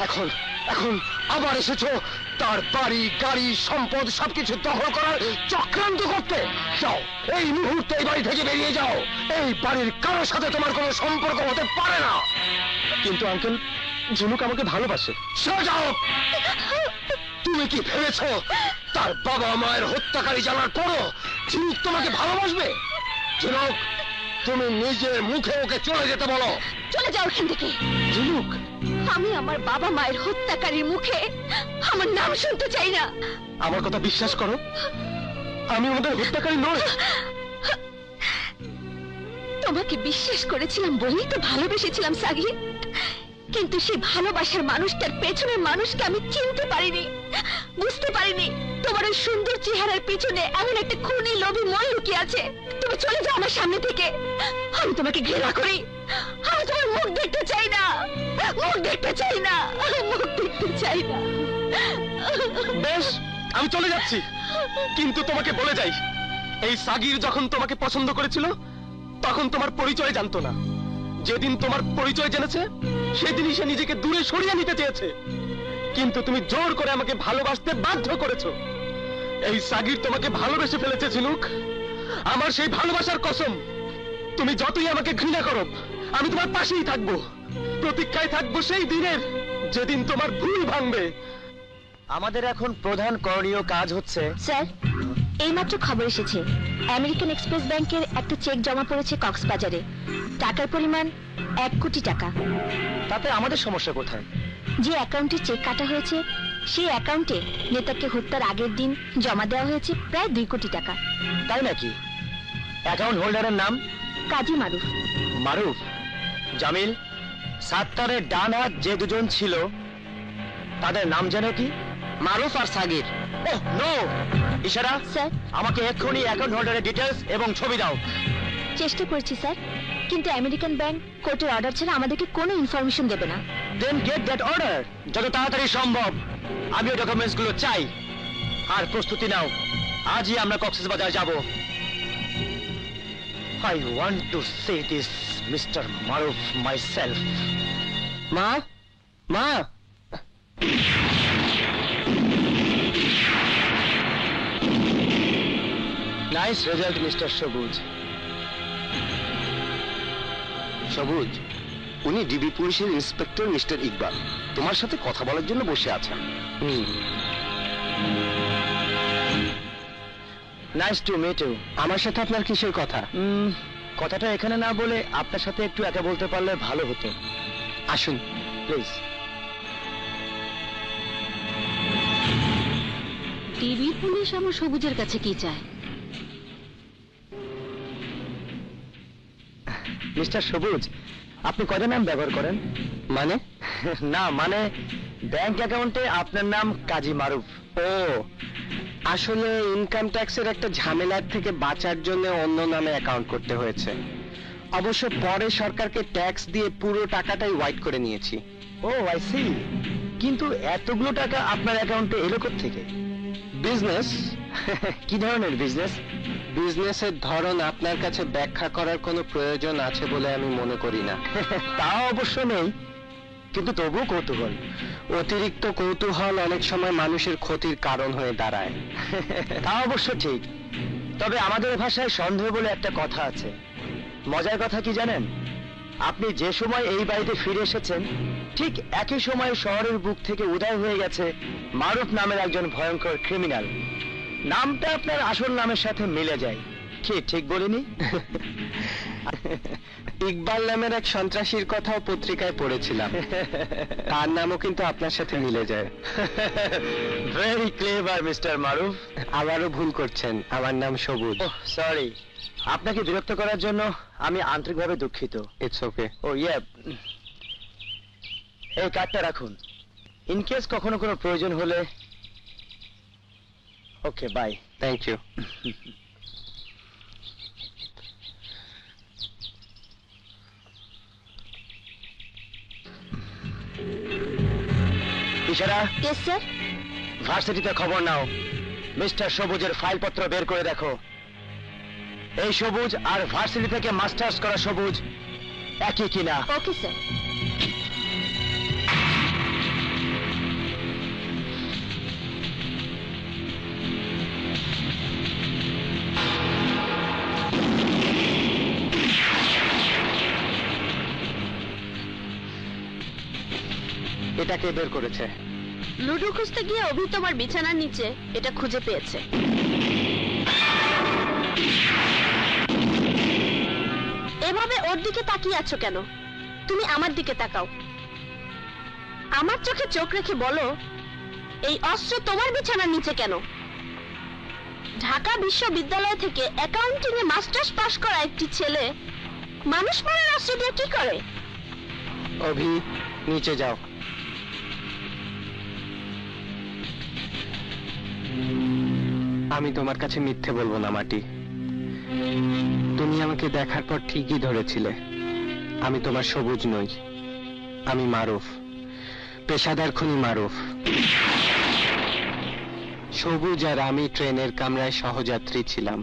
এখন এখন আবার এসেছো তার বাড়ি গাড়ি সম্পদ সবকিছু দখল করার চক্রান্ত করতে। যাও, এই মুহূর্তে এই বাড়ি থেকে বেরিয়ে যাও। এই বাড়ির কারোর সাথে তোমার কোনো সম্পর্ক হতে পারে না। কিন্তু আঙ্কেল, ঝিনুক আমাকে ভালোবাসে। Shut up! তুমি কি ভেবেছো তার বাবা মায়ের হত্যাকারী জানার পরও ঝিনুক তোমাকে ভালোবাসবে? ঝিনুক, তুমি নিজের মুখে ওকে চলে যেতে বলো। চলে যাও এখান থেকে। ঝিনুক, আমি আমার বাবা মায়ের হত্যাকারীর মুখে আমার নাম শুনতে চাই না। আমার কথা বিশ্বাস করো, আমি ওদের হত্যাকারী নই। তোমাকে বিশ্বাস করেছিলাম বলেই তো ভালোবেসেছিলাম সাগির, কিন্তু সেই ভালোবাসার মানুষটার পেছনের মানুষকে আমি চিনতে পারিনি, বুঝতে পারিনি তোমার ওই সুন্দর চেহারার পিছনে এমন একটা খুনি লোভী মন লুকিয়ে আছে। তুমি চলে যাও আমার সামনে থেকে। আমি তোমাকে ঘৃণা করি। আমি তোমার মুখ দেখতে চাই না, মুখ দেখতে চাই না, মুখ দেখতে চাই না। বেশ, আমি চলে যাচ্ছি। কিন্তু তোমাকে বলে যাই, এই সাগির যখন তোমাকে পছন্দ করেছিল তখন তোমার পরিচয় জানতো না। যেদিন তোমার পরিচয় জেনেছে সেদিনই সে নিজেকে দূরে সরিয়ে নিতে চেয়েছে। কিন্তু তুমি জোর করে আমাকে ভালোবাসতে বাধ্য করেছো। এই সাগির তোমাকে ভালোবেসে ফেলেছে ঝিনুক। আমার সেই ভালোবাসার কসম, তুমি যতই আমাকে ঘৃণা করো আমি তোমার পাশেই থাকবো। প্রতীক্ষায় থাকবো সেই দিনের যেদিন তোমার ভুল ভাঙবে। আমাদের এখন প্রধান করণীয় কাজ হচ্ছে। স্যার, এইমাত্র খবর এসেছে আমেরিকান এক্সপ্রেস ব্যাংকের একটা চেক জমা পড়েছে কক্সবাজারে। টাকার পরিমাণ 1 কোটি টাকা। তাতে আমাদের সমস্যা কোথায়? যে অ্যাকাউন্টে চেক কাটা হয়েছে সেই অ্যাকাউন্টে নেতাকে হত্যার আগের দিন জমা দেওয়া হয়েছে প্রায় 2 কোটি টাকা। তাই নাকি? অ্যাকাউন্ট হোল্ডারের নাম? কাজী মারুফ। মারুফ? জামিল, সাত্তারের ডান হাত যে দুজন ছিল তাদের নাম জানো কি? মারুফ আর সাগির। Oh no! ইশারা, স্যার, আমাকে এক্ষুনি অ্যাকাউন্ট হোল্ডারের ডিটেলস এবং ছবি দাও। চেষ্টা করছি স্যার, কিন্তু আমেরিকান ব্যাংক কোর্টের অর্ডার ছাড়া আমাদেরকে কোনো ইনফরমেশন দেবে না। দেন গেট দ্যাট অর্ডার যত তাড়াতাড়ি সম্ভব। আমি ওই ডকুমেন্টস গুলো চাই। আর প্রস্তুতি নাও, আজই আমরা কক্সবাজার যাব। I want to say this, Mr. Maruf, myself. মা, মা। নাইস রেজাল্ট মিস্টার সবুজ। সবুজ, উনি ডিবি পুলিশের ইন্সপেক্টর মিস্টার ইকবাল তোমার সাথে কথা বলার জন্য বসে আছেন। Nice to meet you. আমার সাথে আপনার কিসের কথা? কথাটা এখানে না বলে আপনার সাথে একটু একা বলতে পারলে ভালো হতো। আসুন প্লিজ। টিভি পুলিশ আমার সবুজের কাছে কি চায়? মিস্টার সবুজ, আপনি কয়টা নাম ব্যবহার করেন? মানে না, মানে ব্যাংক অ্যাকাউন্টে আপনার নাম কাজী মারুফ। ও, আসলে ইনকাম ট্যাক্সের একটা ঝামেলার থেকে বাঁচার জন্য অন্য নামে অ্যাকাউন্ট করতে হয়েছে। অবশ্য পরে সরকারকে ট্যাক্স দিয়ে পুরো টাকাটাই হোয়াইট করে নিয়েছি। ও আই সি। কিন্তু এতগুলো টাকা আপনার অ্যাকাউন্টে এলো কোত্থেকে? বিজনেস। কি ধরনের বিজনেস? বিজনেসের ধরন আপনার কাছে ব্যাখ্যা করার কোনো প্রয়োজন আছে বলে আমি মনে করি না। তা অবশ্য নেই, কিন্তু তবুও কৌতূহল। অতিরিক্ত কৌতূহল অনেক সময় মানুষের ক্ষতির কারণ হয়ে দাঁড়ায়। তা অবশ্য ঠিক, তবে আমাদের ভাষায় সন্দেহ বলে একটা কথা আছে। মজার কথা কি জানেন? আপনি যে সময় এই বাড়িতে ফিরে এসেছেন ঠিক একই সময় শহরের বুক থেকে উদয় হয়ে গেছে মারুফ নামের একজন ভয়ঙ্কর ক্রিমিনাল। নামটা আপনার আসল নামের সাথে মিলে যায়। কি ঠিক বলিনি? ইকবাল নামের এক সন্ত্রাসীর কথাও পত্রিকায় পড়েছিলাম, তার নামও কিন্তু আপনার সাথে মিলে যায়। ভেরি ক্লেভার মিস্টার মারুফ। আবারও ভুল করছেন, আমার নাম সবুজ। সরি, আপনাকে বিরক্ত করার জন্য আমি আন্তরিকভাবে দুঃখিত। It's okay. ও ইয়ে, এই কার্ডটা রাখুন, ইন কেস কখনো কোনো প্রয়োজন হলে। Okay, bye. Thank you. ইশারা। Yes sir. ভার্সিটিতে খবর নাও, মিস্টার সবুজের ফাইলপত্র বের করে দেখো। এই সবুজ আর ভার্সিটি থেকে মাস্টার্স করা সবুজ একই কিনা। Okay sir. এটাকে বের করেছে। লুডো খুঁজতে গিয়ে অভি তোমার বিছানার নিচে এটা খুঁজে পেয়েছে। এভাবে ওর দিকে তাকিয়ে আছো কেন? তুমি আমার দিকে তাকাও, আমার চোখে চোখ রেখে বলো, এই অস্ত্র তোমার বিছানার নিচে কেন? ঢাকা বিশ্ববিদ্যালয় থেকে অ্যাকাউন্টিং এ মাস্টার্স পাশ করা একটি ছেলে মানুষ মারার অস্ত্র দিয়ে কি করে? অভি, নিচে যাও। আমি তোমার কাছে মিথ্যে বলবো না মাটি। তুমি আমাকে দেখার পর ঠিকই ধরেছিলে আমি তোমার সবুজ নই, আমি মারুফ, পেশাদার খুনি মারুফ। সবুজ আর আমি ট্রেনের কামরায় সহযাত্রী ছিলাম।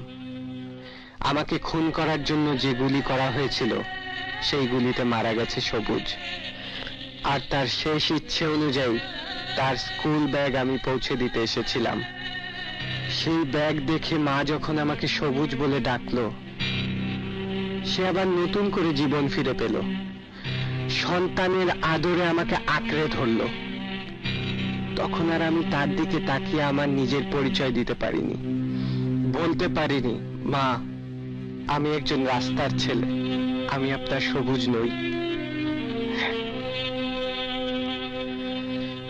আমাকে খুন করার জন্য যে গুলি করা হয়েছিল সেই গুলিতে মারা গেছে সবুজ। আর তার শেষ ইচ্ছে অনুযায়ী তার স্কুল ব্যাগ আমি পৌঁছে দিতে এসেছিলাম। সেই ব্যাগ দেখে মা যখন আমাকে সবুজ বলে ডাকলো, সে আবার নতুন করে জীবন ফিরে পেল। সন্তানের আদরে আমাকে আঁকড়ে ধরলো। তখন আর আমি তার দিকে তাকিয়ে আমার নিজের পরিচয় দিতে পারিনি, বলতে পারিনি, মা আমি একজন রাস্তার ছেলে, আমি আপনার সবুজ নই।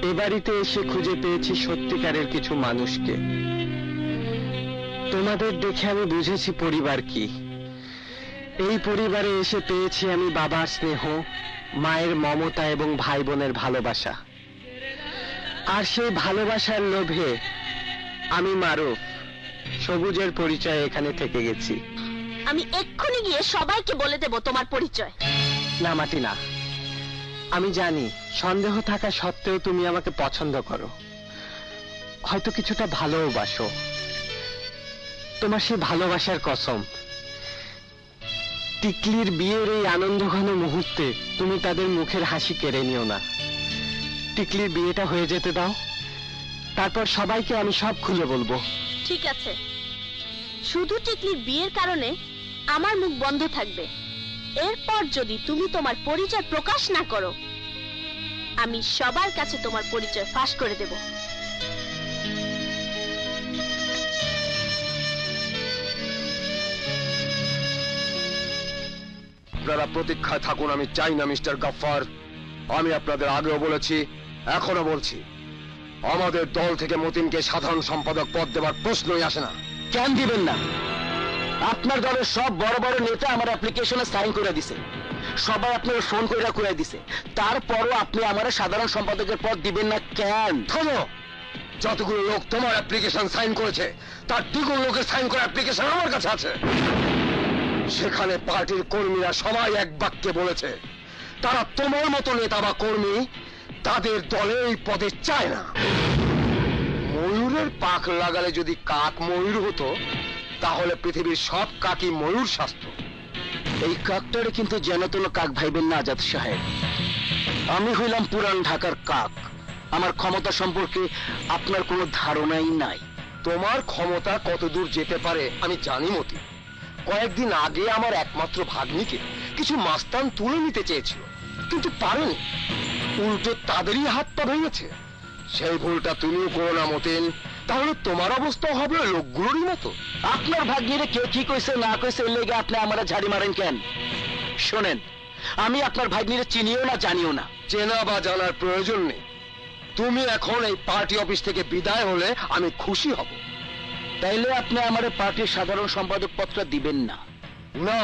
এ বাড়িতে এসে খুঁজে পেয়েছি সত্যিকারের কিছু মানুষকে। তোমাদের দেখে আমি বুঝেছি পরিবার কি। এই পরিবারে এসে পেয়েছি আমি বাবার স্নেহ, মায়ের মমতা এবং ভাই বোনের ভালোবাসা। আর সেই ভালোবাসার লোভে আমি মারুফ সবুজের পরিচয় এখানে থেকে গেছি। আমি এক্ষুনি গিয়ে সবাইকে বলে দেব তোমার পরিচয়। না মাটি না, আমি জানি সন্দেহ থাকা সত্ত্বেও তুমি আমাকে পছন্দ করো, হয়তো কিছুটা ভালোবাসো। তোমার সেই ভালোবাসার কসম, টিকলির বিয়ের এই আনন্দঘন মুহূর্তে তুমি তাদের মুখের হাসি কেড়ে নিও না। টিকলির বিয়েটা হয়ে যেতে দাও, তারপর সবাইকে আমি সব খুলে বলবো। ঠিক আছে, শুধু টিকলির বিয়ের কারণে আমার মুখ বন্ধ থাকবে। এরপর যদি তুমি তোমার পরিচয় প্রকাশ না করো, আমি সবার কাছে তোমার পরিচয় ফাঁস করে দেব। আপনারা প্রতীক্ষায় থাকুন, আমি চাই না মিস্টার গাফফার। আমি আপনাদের আগেও বলেছি, এখনো বলছি, আমাদের দল থেকে মতিনকে সাধারণ সম্পাদক পদ দেবার প্রশ্নই আসে না। কেন দিবেন না? আপনার দলের সব বড় বড় নেতা আমার অ্যাপ্লিকেশনে সাইন করে দিছে, সবাই আপনার ফোন করে দিছে, তারপরও আপনি আমার সাধারণ সম্পাদকের পদ দিবেন না কেন? থামো! যতগুলো লোক তোমার অ্যাপ্লিকেশন সাইন করেছে তার দ্বিগুণ লোকের সাইন করা অ্যাপ্লিকেশন আমার কাছে আছে। সেখানে পার্টির কর্মীরা সবাই এক বাক্যে বলেছে তারা তোমার মতো নেতা বা কর্মী তাদের দলে এই পদে চায় না। ময়ূরের পাখ লাগালে যদি কাক ময়ূর হতো, তাহলে পৃথিবীর সব কাকই ময়ূর শাস্ত। এই কাকটারে কিন্তু যেন তেন কাক ভাইবেন না আজাদ সাহেব। আমি হইলাম পুরান ঢাকার কাক, আমার ক্ষমতা সম্পর্কে আপনার কোনো ধারণাই নাই। তোমার ক্ষমতা কতদূর যেতে পারে আমি জানি মতি। কয়েকদিন আগে আমার একমাত্র ভাগ্নিকে কিছু মাস্তান তুলে নিতে চেয়েছিল, কিন্তু পারেনি, উল্টো তাদেরই হাত পা ভেঙেছে। সেই ভুলটা তুমিও করো না মতিন, তাহলে তোমার অবস্থা হবে লোকগুলোরই মতো। আপনার ভাগ্যের কে কি কইছে না কইছে এর লেগে আপনি আমার ঝাড়ি মারেন কেন? শোনেন, আমি আপনার ভাগ্নিরে চিনিও না জানিও না। চেনা বা জানার প্রয়োজন নেই। তুমি এখন এই পার্টি অফিস থেকে বিদায় হলে আমি খুশি হব। তাইলে আপনি আমার পার্টির সাধারণ সম্পাদক পদটা দিবেন না? না।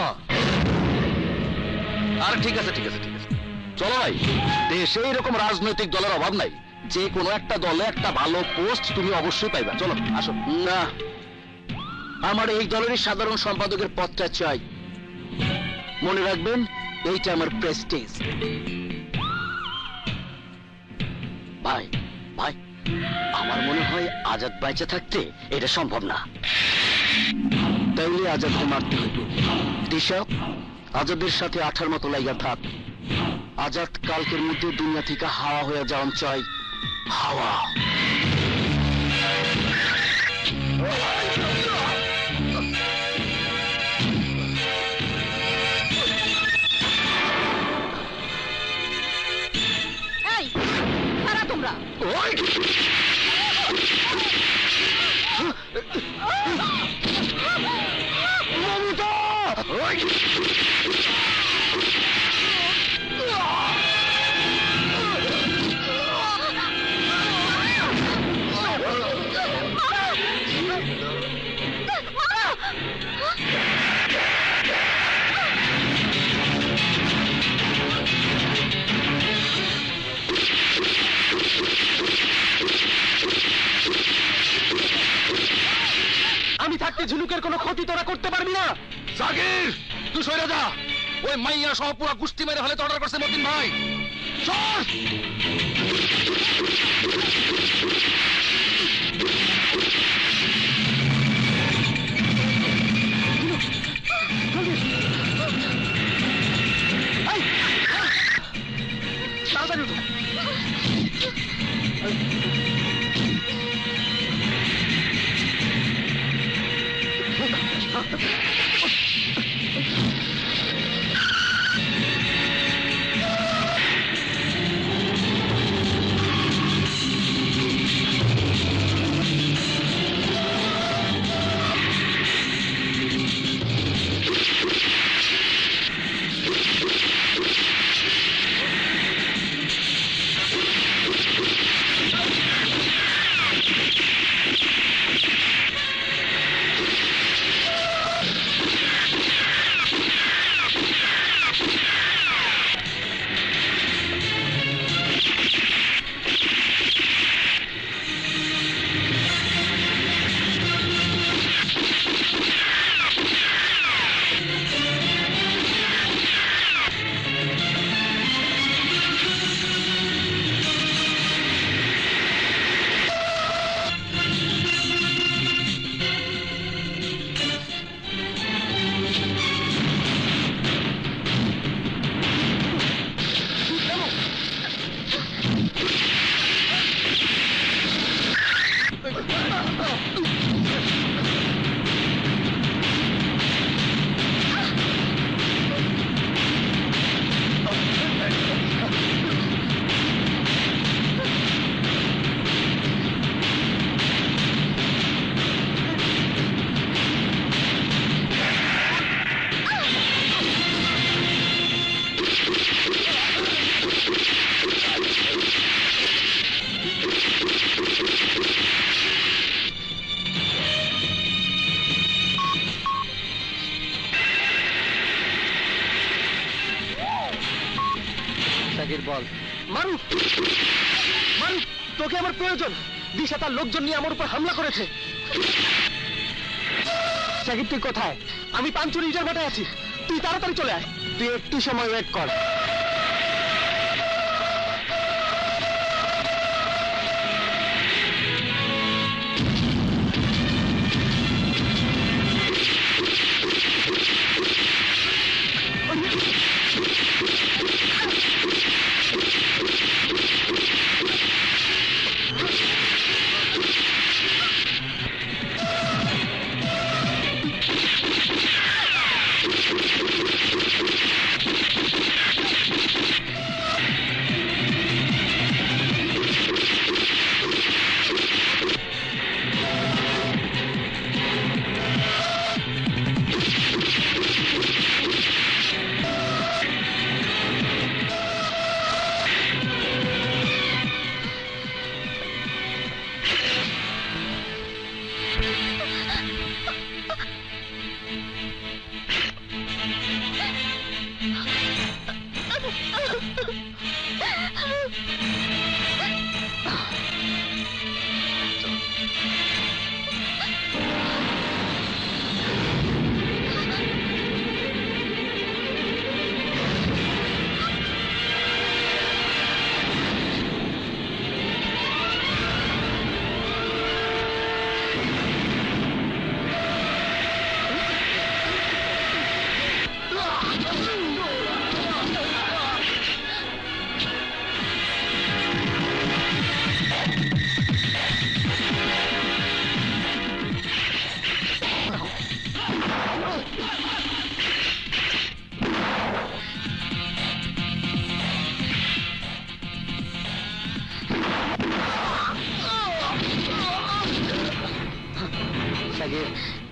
আর ঠিক আছে, চলো ভাই, দেশে এরকম রাজনৈতিক দলের অভাব নাই, যে কোনো একটা দলে একটা ভালো পোস্ট তুমি অবশ্যই পাইবা। চলো আসো। না, আমার এই দলেরই সাধারণ সম্পাদকের পদটা চাই। মনে রাখবেন, এইটা আমার প্রেস্টিজ। ভাই ভাই, আমার মনে হয় আজাদ বাইচে থাকতে এটা সম্ভব না। তাইলে আজাদকে মারতে হইব। দিশা, আজাদের সাথে আঠার মতো লাইগা থাক। আজাদ কালকের মধ্যে দুনিয়া থেকে হাওয়া হয়ে যাওয়ান চাই। হাওয়া। এই কারা তোমরা? আমি থাকতে ঝিনুকের কোনো ক্ষতি তোরা করতে পারবি না। জাগির, তুই সরে যা। ওই মাইয়া সহ পুরো গুষ্টি মেরে হলে তো অর্ডার করছে মতিন ভাই। চল। তাড়াতাড়ি উঠো। বল। মারুফ, মারুফ, তোকে আমার প্রয়োজন। দিশা তার লোকজন নিয়ে আমার উপর হামলা করেছে। সাকিব, তুই কোথায়? আমি পাঞ্চুরি ইটার ভাটায় আছি, তুই তাড়াতাড়ি চলে আয়। তুই একটু সময় ওয়েট কর।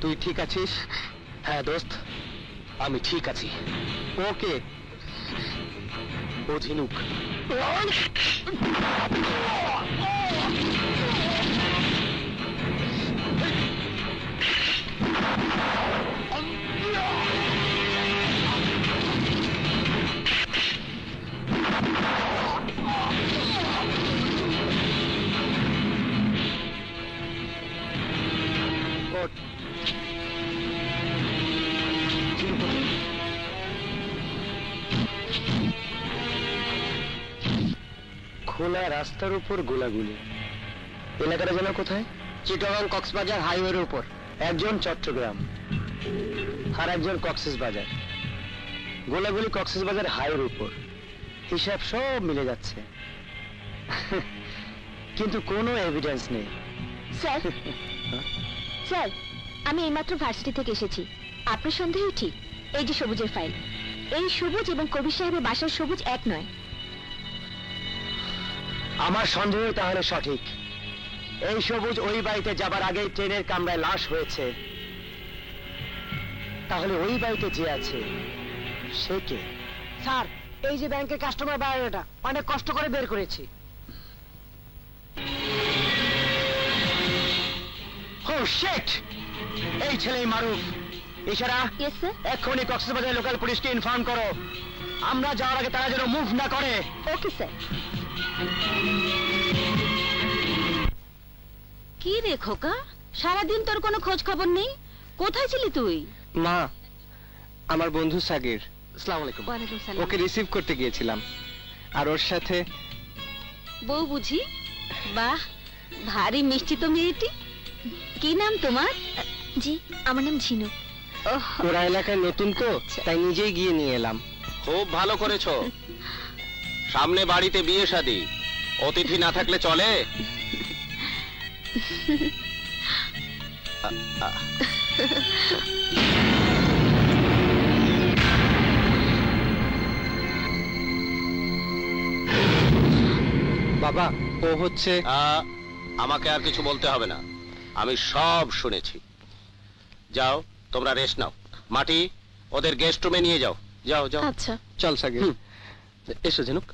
তুই ঠিক আছিস? হ্যাঁ দোস্ত, আমি ঠিক আছি। ওকে, ও ঝিনুক। খোলা রাস্তার উপর গোলাগুলি। এলাকাটা যেন কোথায়? চিটাগাং কক্সবাজার হাইওয়ের উপর। একজন চট্টগ্রাম আর একজন কক্সবাজার। গোলাগুলি কক্সবাজার হাইওয়ের উপর। হিসাব সব মিলে যাচ্ছে, কিন্তু কোনো এভিডেন্স নেই। স্যার, স্যার, আমি এইমাত্র ভার্সিটি থেকে এসেছি। আপনার সন্দেহ ঠিক। এই যে সবুজের ফাইল, এই সবুজ এবং কবির সাহেবের বাসার সবুজ এক নয়। আমার সন্দেহ তাহলে সঠিক। এই সবুজ ওই বাড়িতে যাবার আগে ট্রেনের কামরায় লাশ হয়েছে। তাহলে ওই বাড়িতে যে আছে সে কে? স্যার, এই যে ব্যাংকের কাস্টমার বায়োডাটা অনেক কষ্ট করে বের করেছি। ও শিট! এই ছেলেই মারুফ। ইশারা, ইয়েস স্যার। এক্ষুনি কক্সবাজার লোকাল পুলিশকে ইনফর্ম করো। আমরা যাওয়ার আগে তারা যেন মুভ না করে। Okay sir. কি রে খোকা, সারাদিন তোর কোনো খোঁজ খবর নেই? কোথায় ছিলি তুই? মা, আমার বন্ধু সাগির, আসসালামু আলাইকুম। ওয়ালাইকুম সালাম। ওকে রিসিভ করতে গিয়েছিলাম, আর ওর সাথে বউ বুঝি? বাহ, ভারী মিষ্টি তো মেয়েটি। কি নাম তোমার? জি, আমার নাম ঝিনুক। ওহ, ওরা এলাকায় নতুন তো, তাই নিজেই গিয়ে নিয়ে এলাম। খুব ভালো করেছো। সামনে বাড়িতে বিয়ে শাদী, অতিথি না থাকলে চলে? বাবা, ও হচ্ছে আমাকে আর কিছু বলতে হবে না, আমি সব শুনেছি। যাও, তোমরা রেস্ট নাও। মাটি, ওদের গেস্ট রুমে নিয়ে যাও। যাও যাও। আচ্ছা। চল সাগির, এসো ঝিনুক।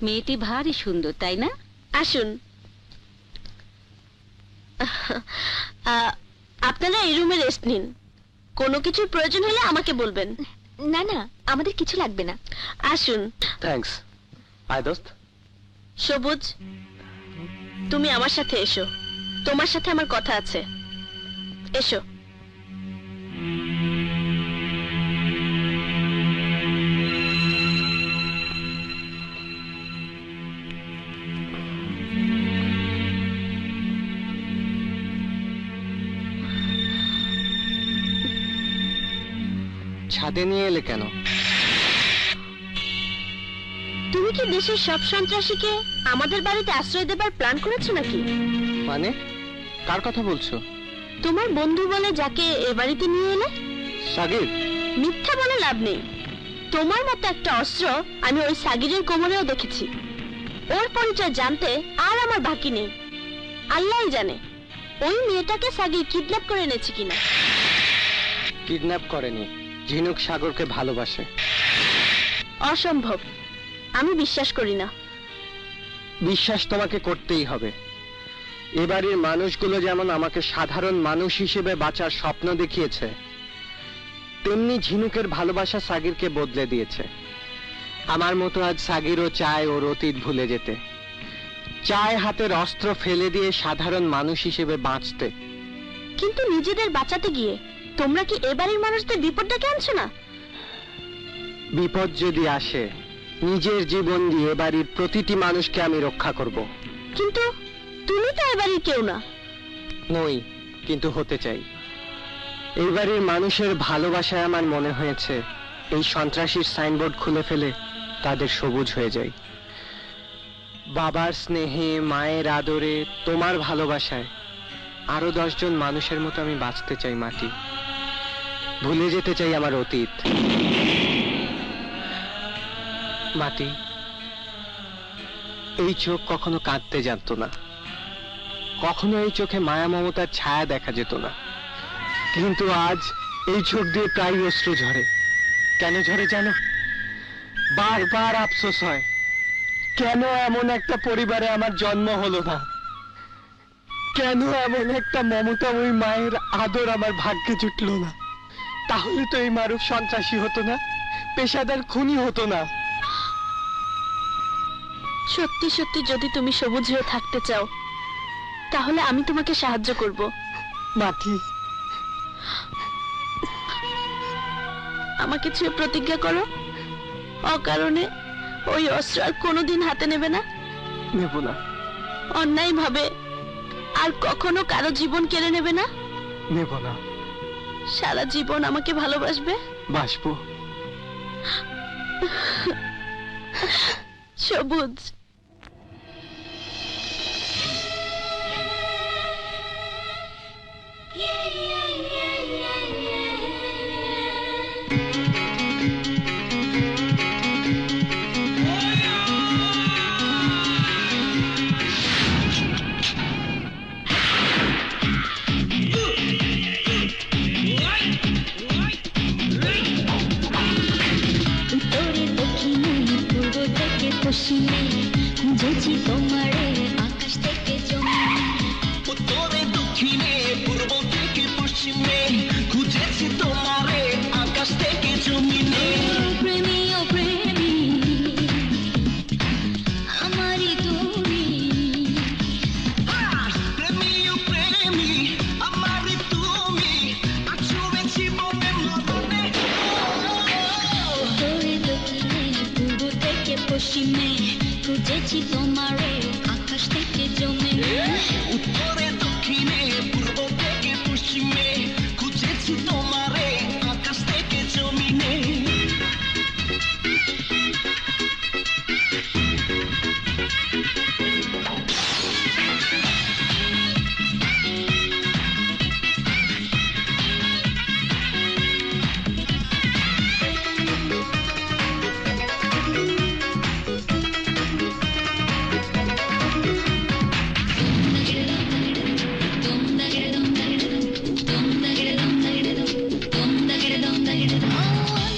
মেয়েটি ভারী সুন্দর, তাই না? আসুন। আপনারা এই রুমে রেস্ট নিন, কোনো কিছুর প্রয়োজন হলে আমাকে বলবেন। না না, আমাদের কিছু লাগবে না। আসুন। থ্যাঙ্কস। আয় দোস্ত। সবুজ, তুমি আমার সাথে এসো, তোমার সাথে আমার কথা আছে। এসো। ছাদে নিয়ে এলে কেন? তুমি কি দেশের সব সন্ত্রাসীকে আমাদের বাড়িতে আশ্রয় দেবার প্ল্যান করেছো নাকি? মানে কার কথা বলছো? তোমার বন্ধু বলে যাকে এ বাড়িতে নিয়ে এলে। সাগির? মিথ্যা বলে লাভ নেই। তোমার মতো একটা অস্ত্র আমি ওই সাগিরের কোমরেও দেখেছি। ওর পরিচয় জানতে আর আমার বাকি নেই। আল্লাহই জানে ওই মেয়েটাকে সাগির কিডন্যাপ করে এনেছে কিনা। কিডন্যাপ করেনি, ঝিনুক সাগরকে ভালোবাসে। অসম্ভব, আমি বিশ্বাস করি না। বিশ্বাস তোমাকে করতেই হবে। এবারের মানুষগুলো যেমন আমাকে সাধারণ মানুষ হিসেবে বাঁচার স্বপ্ন দেখিয়েছে, তেমনি ঝিনুকের ভালোবাসা সাগিরকে বদলে দিয়েছে। আমার মতো আজ সাগিরও চায় ওর অতীত ভুলে যেতে, চায় হাতের অস্ত্র ফেলে দিয়ে সাধারণ মানুষ হিসেবে বাঁচতে। কিন্তু নিজেদের বাঁচাতে গিয়ে তোমরা কি এবারের মানুষদের বিপদ ডেকে আনছো না? বিপদ যদি আসে, নিজের জীবন দিয়ে এবারের প্রতিটি মানুষকে আমি রক্ষা করব। কিন্তু তুমি তো এবারের কেউ না। নই, কিন্তু হতে চাই। এইবারের মানুষের ভালোবাসায় আমার মনে হয়েছে এই সন্ত্রাসীর সাইনবোর্ড খুলে ফেলে তাদের সবুজ হয়ে যায়। বাবার স্নেহে, মায়ের আদরে, তোমার ভালোবাসায় আরো 10 জন মানুষের মতো আমি বাঁচতে চাই মাটি। ভুলে যেতে চাই আমার অতীত। মাটি, এই চোখ কখনো কাঁদতে জানতো না, কখনো এই চোখে মায়া মমতার ছায়া দেখা যেত না, কিন্তু আজ এই চোখ দিয়ে প্রায় অশ্রু ঝরে। কেন ঝরে জানো? বারবার আফসোস হয়, কেন এমন একটা পরিবারে আমার জন্ম হলো না, কেন এমন একটা মমতা ওই মায়ের আদর আমার ভাগ্যে জুটলো না। তাহলে তো এই মারুফ সন্ত্রাসী হতো না, পেশাদার খুনি হতো না। সত্যি সত্যি যদি তুমি সবুজ হয়ে থাকতে চাও, তাহলে আমি তোমাকে সাহায্য করব। মাটি, আমাকে ছুঁয়ে প্রতিজ্ঞা করো, অকারণে ওই অস্ত্র আর কোনোদিন হাতে নেবে না। নেব না। অন্যায় ভাবে আর কখনো কারো জীবন কেড়ে নেবে না। নেব না। সারা জীবন আমাকে ভালোবাসবে। বাসবো। সবুজ। উত্তরে দক্ষিণে পূর্ব থেকে পশ্চিমে খুঁজেছি তোমারে আকাশ থেকে জমি। উত্তরে দক্ষিণে পূর্ব থেকে পশ্চিমে খুঁজেছি তোমারে আকাশ থেকে জমিনে। প্রেমী ও প্রেমী আমারই তুমি। প্রেমী ও প্রেমী আমারই তুমি, আছো জীবনে মরণে। উত্তরে দক্ষিণে পূর্ব থেকে পশ্চিমে খুঁজেছি তোমারে আকাশ থেকে জমি। উত্তরে দক্ষিণে পূর্ব থেকে পশ্চিমে খুঁজেছি তোমারে আকাশ থেকে জমিনে।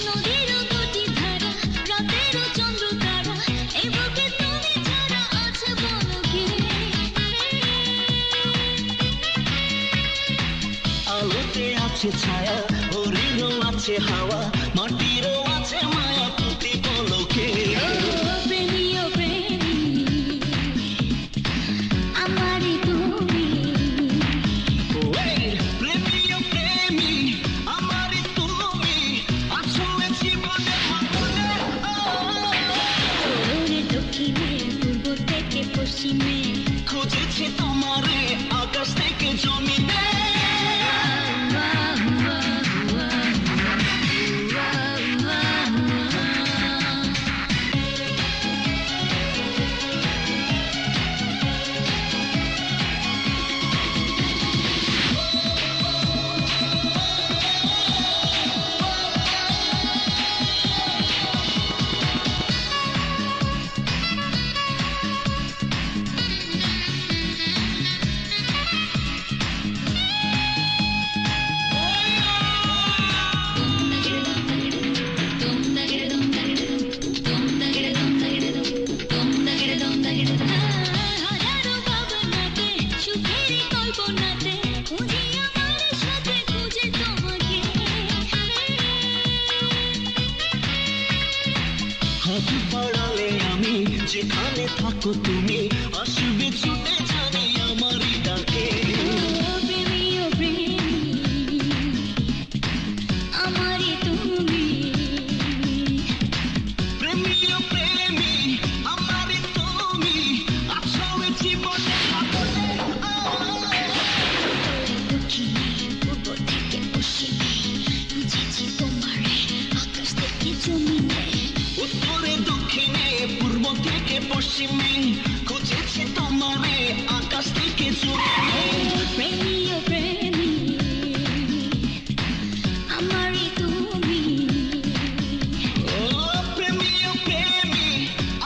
নদীরও গতি ধারা, রাতেরও চন্দ্র তারা, এই বুকে তুমি ছাড়া আছে বলো কে? আলোতে আছে ছায়া, হরিণও আছে হাওয়া, মাটিরও পশ্চিমে খুঁজেছি তোমারে আকাশ থেকে জমিনে হাজারো ভাবনাতে সুখেরই কল্পনাতে খুঁজি আমার সাথে খুঁজে তোমাকে হাত বাড়ালে আমি যেখানে থাকো তুমি আসবে ছুটে জানি আমারই ডাকে প্রেমী ও প্রেমী আমারই তুমি প্রেমী ও প্রেমী আমারই তুমি আছো এ জীবনে আগুনে দক্ষিণে পূর্ব থেকে পশ্চিমে খুঁজেছি তোমারে আকাশ থেকে জমিনে উত্তরে দক্ষিণে পূর্ব থেকে পশ্চিমে খুঁজেছি তোমারে আকাশ থেকে জমিনে প্রেমী ও প্রেমী আমারই তুমি ও প্রেমী ও প্রেমী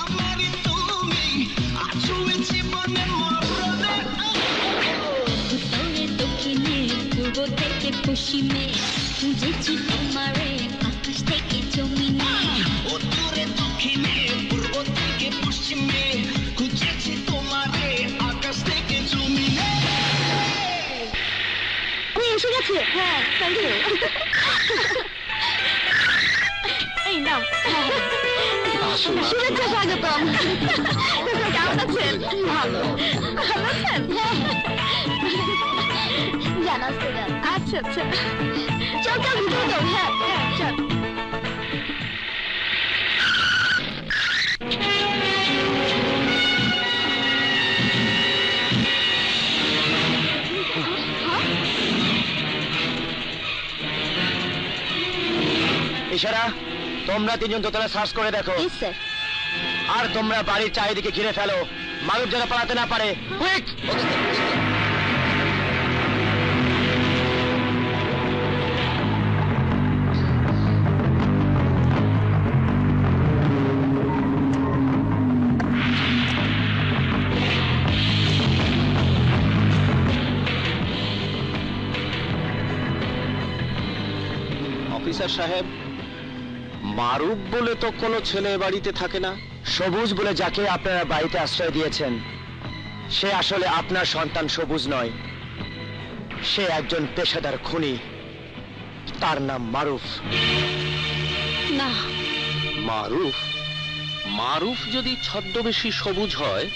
আমারই তুমি আছো এ জীবনে মরণে উত্তরে দক্ষিণে পূর্ব থেকে পশ্চিমে খুঁজেছি তোমারে আকাশ থেকে জমিনে উত্তরে দক্ষিণে পূর্ব থেকে পশ্চিমে খুঁজেছি তোমারে আকাশ থেকে জমিনে আমি এসে গেছি। হ্যাঁ, থ্যাংক ইউ। এই নাও। শুভেচ্ছা, স্বাগতম। কেমন আছেন? ভালো। ভালো আছেন? জানাস তো জান। আচ্ছা আচ্ছা, চল চল ভিতরে চল। হ্যাঁ হ্যাঁ চল। ইশারা, তোমরা তিনজন দোতলা সার্চ করে দেখো। Yes, sir. আর তোমরা বাড়ির চারিদিকে ঘিরে ফেলো, মানুষ যেন পালাতে না পারে। কুইক! অফিসার সাহেব, মারুফ বলে তো কোনো ছেলে বাড়িতে থাকে না। সবুজ বলে যাকে আপনারা বাড়িতে আশ্রয় দিয়েছেন, সে আসলে আপনার সন্তান সবুজ নয়। সে একজন পেশাদার খুনি। তার নাম মারুফ। না, মারুফ? মারুফ যদি ছদ্মবেশী সবুজ হয়,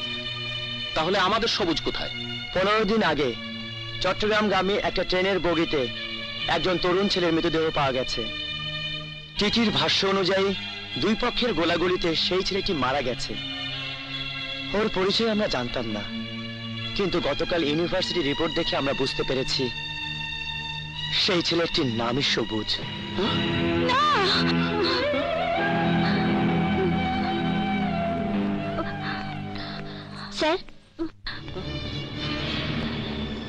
তাহলে আমাদের সবুজ কোথায়? 15 দিন আগে চট্টগ্রামগামী একটা ট্রেনের বগিতে একজন তরুণ ছেলের মৃতদেহ পাওয়া গেছে। টিটির ভাষ্য অনুযায়ী দুই পক্ষের গোলাগুলিতে সেই ছেলেটি মারা গেছে। ওর পরিচয় আমরা জানতাম না, কিন্তু গতকাল ইউনিভার্সিটি রিপোর্ট দেখে আমরা বুঝতে পেরেছি সেই ছেলেটির নামই সবুজ। স্যার,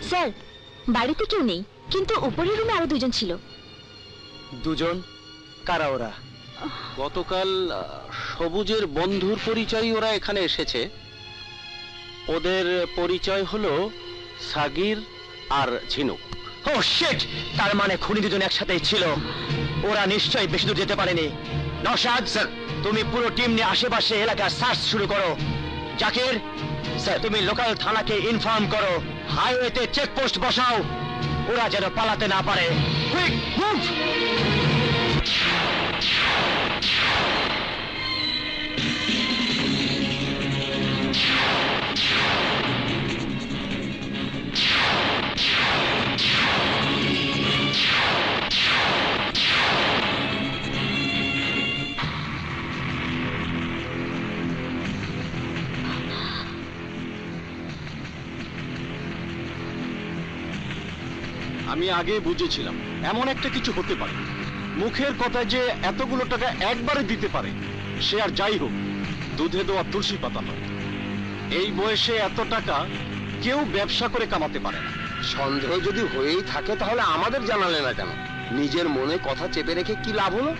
স্যার বাড়িতে কেউ নেই, কিন্তু উপরের রুমে আরো দুজন ছিল। দুজন? কারা ওরা? গতকাল সবুজের বন্ধুর পরিচয় ওরা এখানে এসেছে। ওদের পরিচয় হলো সাগির আর ঝিনুক। ও শিট! তার মানে খুনি দুজন একসাথেই ছিল। ওরা নিশ্চয়ই বেশি দূর যেতে পারেনি। নওশাদ স্যার, তুমি পুরো টিম নিয়ে আশেপাশে এলাকা সার্চ শুরু করো। জাকির স্যার, তুমি লোকাল থানাকে ইনফর্ম করো, হাইওয়েতে চেকপোস্ট বসাও, ওরা যেন পালাতে না পারে। Quick move! আমি আগে বুঝেছিলাম এমন একটা কিছু হতে পারে। মুখের কথায় যে এতগুলো টাকা একবারে দিতে পারে, সে আর যাই হোক দুধে দেওয়া তুলসী পাতা নয়। এই বয়সে এত টাকা কেউ ব্যবসা করে কামাতে পারে না। সন্দেহ যদি হয়েই থাকে তাহলে আমাদের জানালে না কেন? নিজের মনে কথা চেপে রেখে কি লাভ হলো?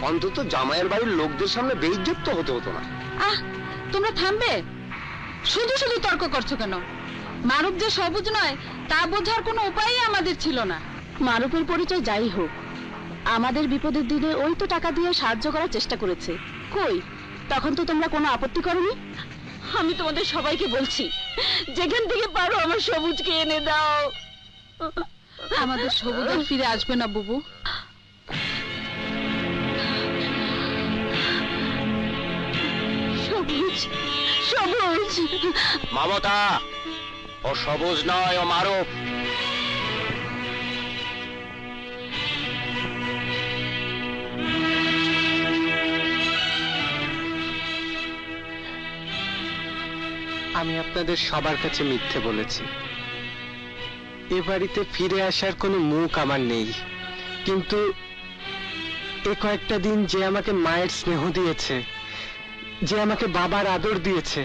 অন্তত জামাইয়ের বাড়ির লোকদের সামনে বেইজ্জত তো হতে হতো না। আহ, তোমরা থামবে? শুধু শুধু তর্ক করছো কেন? মারুফ যে সবুজ নয় তা বোঝার কোনো উপায়ই আমাদের ছিল না। মারুফের পরিচয় যাই হোক, আমাদের বিপদের দিনে ওই তো টাকা দিয়ে সাহায্য করার চেষ্টা করেছে। কই, তখন তো তোমরা কোনো আপত্তি করোনি। আমি তোমাদের সবাইকে বলছি, যেখান থেকে পারো আমার সবুজকে এনে দাও। আমাদের সবুজ আর ফিরে আসবে না বুবু। সবুজ, সবুজ। মমতা, ও সবুজ নয়, ও মারুফ। আমি আপনাদের সবার কাছে মিথ্যে বলেছি। এ বাড়িতে ফিরে আসার কোনো মুখ আমার নেই, কিন্তু এ কয়েকটা দিন যে আমাকে মায়ের স্নেহ দিয়েছে, যে আমাকে বাবার আদর দিয়েছে,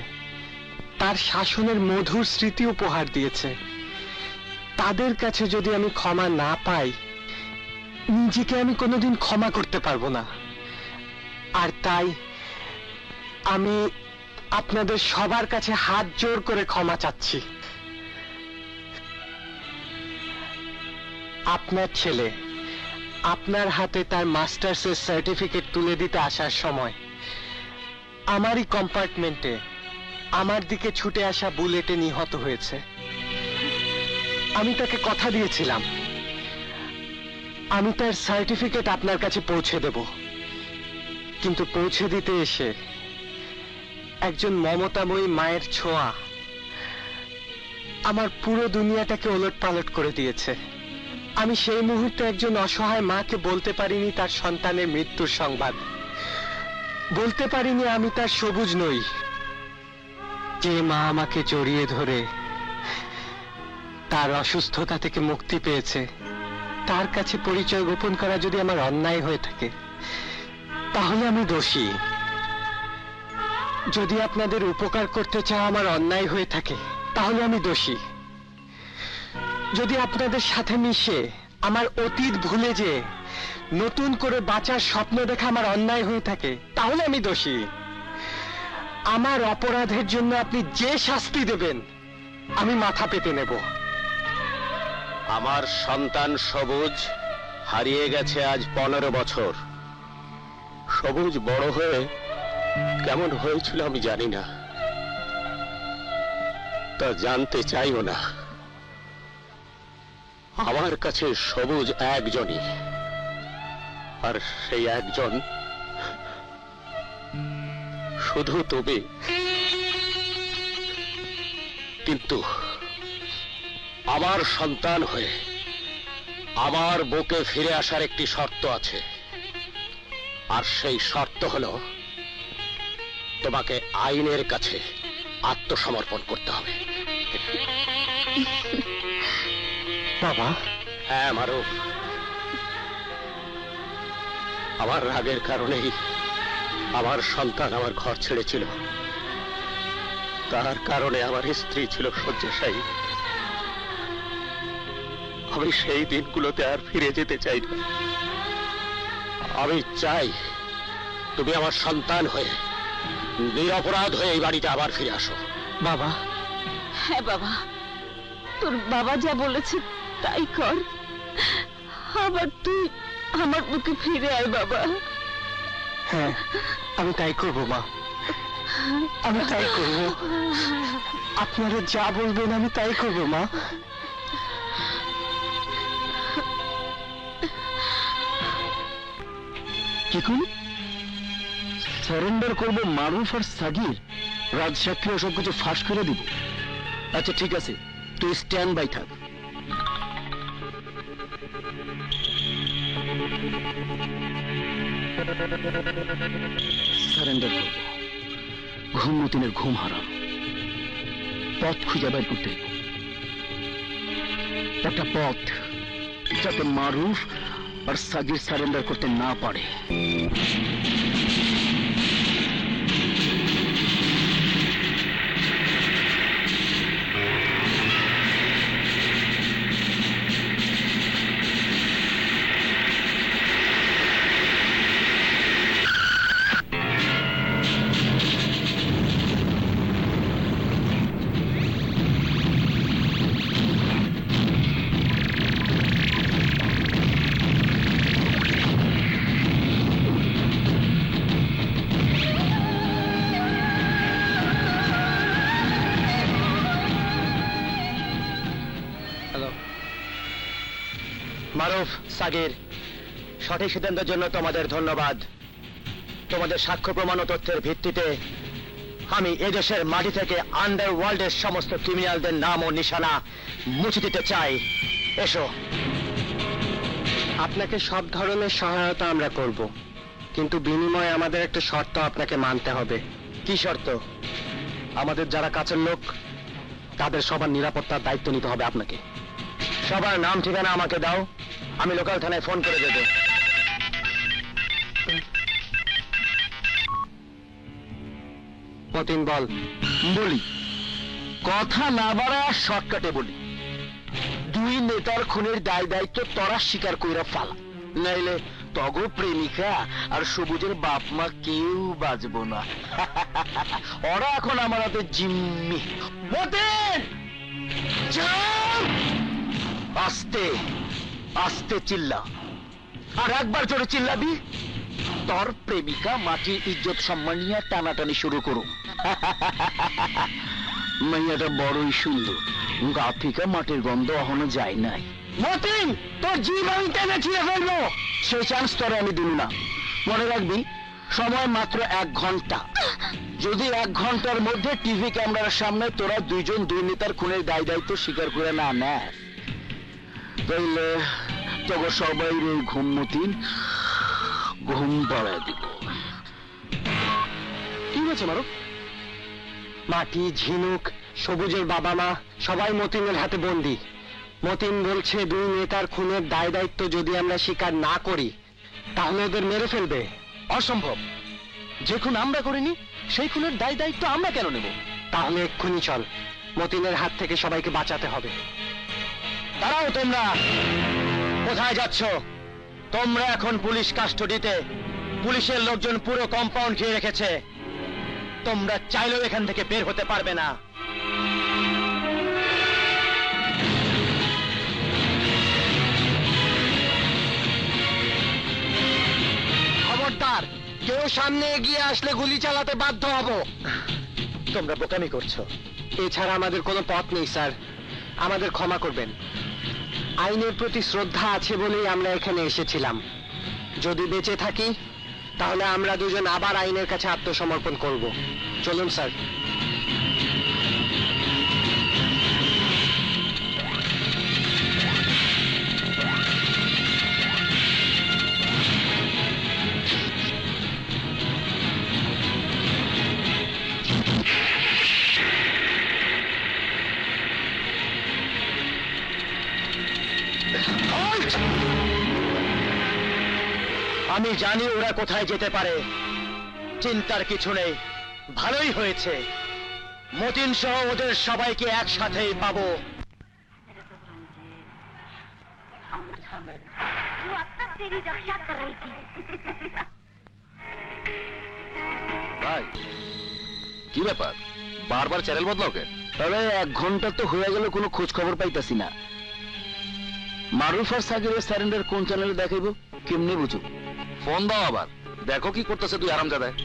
তার শাসনের মধুর স্মৃতি উপহার দিয়েছে, তাদের কাছে যদি আমি ক্ষমা না পাই, নিজেকে আমি কোনোদিন ক্ষমা করতে পারবো না। আর তাই আমি আপনাদের সবার কাছে হাত জোর করে ক্ষমা চাচ্ছি। আপনার ছেলে আপনার হাতে তার মাস্টার্সের সার্টিফিকেট তুলে দিতে আসার সময় আমারই কম্পার্টমেন্টে আমার দিকে ছুটে আসা বুলেটে নিহত হয়েছে। আমি তাকে কথা দিয়েছিলাম আমি তার সার্টিফিকেট আপনার কাছে পৌঁছে দেব, কিন্তু পৌঁছে দিতে এসে একজন মমতাময়ী মায়ের ছোঁয়া আমার পুরো দুনিয়াটাকে ওলটপালট করে দিয়েছে। আমি সেই মুহূর্তে একজন অসহায় মাকে বলতে পারিনি তার সন্তানের মৃত্যুর সংবাদ, বলতে পারিনি আমি তার সবুজ নই। যে মা আমাকে জড়িয়ে ধরে তার অসুস্থতা থেকে মুক্তি পেয়েছে, তার কাছে পরিচয় গোপন করা যদি আমার অন্যায় হয়ে থাকে, তাহলে আমি দোষী। যদি আপনাদের উপকার করতে চাওয়া আমার অন্যায় হয়ে থাকে, তাহলে আমি দোষী। যদি আপনাদের সাথে মিশে আমার অতীত ভুলে যে নতুন করে বাঁচার স্বপ্ন দেখা আমার অন্যায় হয়ে থাকে, তাহলে আমি দোষী। আমার অপরাধের জন্য আপনি যে শাস্তি দেবেন আমি মাথা পেতে নেব। আমার সন্তান সবুজ হারিয়ে গেছে আজ 15 বছর। সবুজ বড় হয়ে কেমন হয়েছিল আমি জানি না, তা জানতে চাইও না। আমার কাছে সবুজ একজনই, আর সেই একজন শুধু তুমি। কিন্তু আমার সন্তান হয়ে আমার বুকে ফিরে আসার একটি শর্ত আছে, আর সেই শর্ত হলো তোমাকে আইনের কাছে আত্মসমর্পণ করতে হবে। বাবা। হ্যাঁ মারুফ, আমার রাগের কারণেই আমার সন্তান আমার ঘর ছেড়েছিল, তার কারণে আমার স্ত্রী ছিল শয্যাশায়ী। আমি সেই দিনগুলোতে আর ফিরে যেতে চাই না। আমি চাই তুমি আমার সন্তান হয়ে নিরপরাধ হয়ে এই বাড়িতে আবার ফিরে আসো। বাবা। হ্যাঁ বাবা, তোর বাবা যা বলেছে তাই কর। আবার তুই আমার বুকে ফিরে আয় বাবা। হ্যাঁ, আমি তাই করব মা, আমি তাই করব। আপনারা যা বলবেন আমি তাই করব মা। কি কোন সারেন্ডার করবো মারুফ আর সাগির, রাজসাক্ষী সব কিছু ফাঁস করে দিব? আচ্ছা ঠিক আছে, তুই স্ট্যান্ড বাই থাক। সারেন্ডার করব, ঘুম মতিনের ঘুম হারাম, পথ খুঁজে বের করতে হবে। একটা পথ যাতে মারুফ আর সাগির সারেন্ডার করতে না পারে। মারুফ, সাগির, সঠিক সিদ্ধান্তের জন্য তোমাদের ধন্যবাদ। তোমাদের সাক্ষ্য প্রমাণ ও তথ্যের ভিত্তিতে আমি এদেশের মাটি থেকে আন্ডারওয়ার্ল্ডের সমস্ত ক্রিমিনালদের নাম ও নিশানা মুছে দিতে চাই। এসো। আপনাকে সব ধরনের সহায়তা আমরা করব, কিন্তু বিনিময়ে আমাদের একটা শর্ত আপনাকে মানতে হবে। কি শর্ত? আমাদের যারা কাছের লোক তাদের সবার নিরাপত্তার দায়িত্ব নিতে হবে আপনাকে। সবার নাম ঠিকানা আমাকে দাও, আমি লোকাল থানায় ফোন করে দেব। মতিন, বল। বলি, কথা না বাড়ায় শর্টকাটে বলি, দুই নেতার খুনের দায় দায়িত্ব তোরা স্বীকার কইরা ফালা, নাইলে তগ প্রেমিকা আর সবুজের বাপ মা কেউ বাঁচবো না। ওরা এখন আমার হাতে জিম্মি। মতিন, যাও! আস্তে আস্তে চিল্লা, আর একবার জোরে চিল্লাবি, তোর প্রেমিকা মাটির ইজ্জত সম্মান নিয়ে টানাটানি শুরু করুম। মেয়েটা বড়ই সুন্দর, গা থেকে মাটির গন্ধ এখনো যায় নাই। মতিন, তোর জীব আমি টেনে ছিঁড়ে ফেলবো, সেই চান্স তোরে আমি দিন না। মনে রাখবি, সময় মাত্র 1 ঘন্টা। যদি 1 ঘন্টার মধ্যে টিভি ক্যামেরার সামনে তোরা দুইজন দুই নেতার খুনের দায় দায়িত্ব স্বীকার করে না নেয়, তাইলে তোকে সবাই ঘুম মতিন ঘুম পাড়ায় দিব। কি হয়েছে মারুফ? মাটি, ঝিনুক, সবুজের বাবা মা সবাই মতিনের হাতে বন্দী। মতিন বলছে দুই নেতার খুনের দায় দায়িত্ব যদি আমরা স্বীকার না করি তাহলে ওদের মেরে ফেলবে। অসম্ভব, যে খুন আমরা করিনি সেই খুনের দায় দায়িত্ব আমরা কেন নেব? তাহলে এক্ষুনি চল, মতিনের হাত থেকে সবাইকে বাঁচাতে হবে। দাঁড়াও, তোমরা কোথায় যাচ্ছ? তোমরা এখন পুলিশ কাস্টডিতে। পুলিশের লোকজন পুরো কম্পাউন্ড ঘিরে রেখেছে, তোমরা চাইলেও এখান থেকে বের হতে পারবে না। খবরদার, কেউ সামনে এগিয়ে আসলে গুলি চালাতে বাধ্য হব। তোমরা বোকামি করছো। এছাড়া আমাদের কোনো পথ নেই স্যার, আমাদের ক্ষমা করবেন। আইনের প্রতি শ্রদ্ধা আছে বলেই আমরা এখানে এসেছিলাম। যদি বেঁচে থাকি তাহলে আমরা দুজন আবার আইনের কাছে আত্মসমর্পণ করব। চলুন স্যার। আমি জানি ওরা কোথায় যেতে পারে, চিন্তার কিছু নেই। ভালোই হয়েছে, মতিন সহ ওদের সবাইকে একসাথেই পাবো। ভাই, কি ব্যাপার? বারবার চ্যানেল বদলাও কেন? তবে 1 ঘন্টা তো হয়ে গেল, কোনো খোঁজ খবর পাইতাছি না। মারুফ আর সাগিরের সারেন্ডার কোন চ্যানেলে দেখাইব, কেমনে বুঝো? ফোন দাও আবার, দেখো কি করতেছে তুই আরামজাদায়।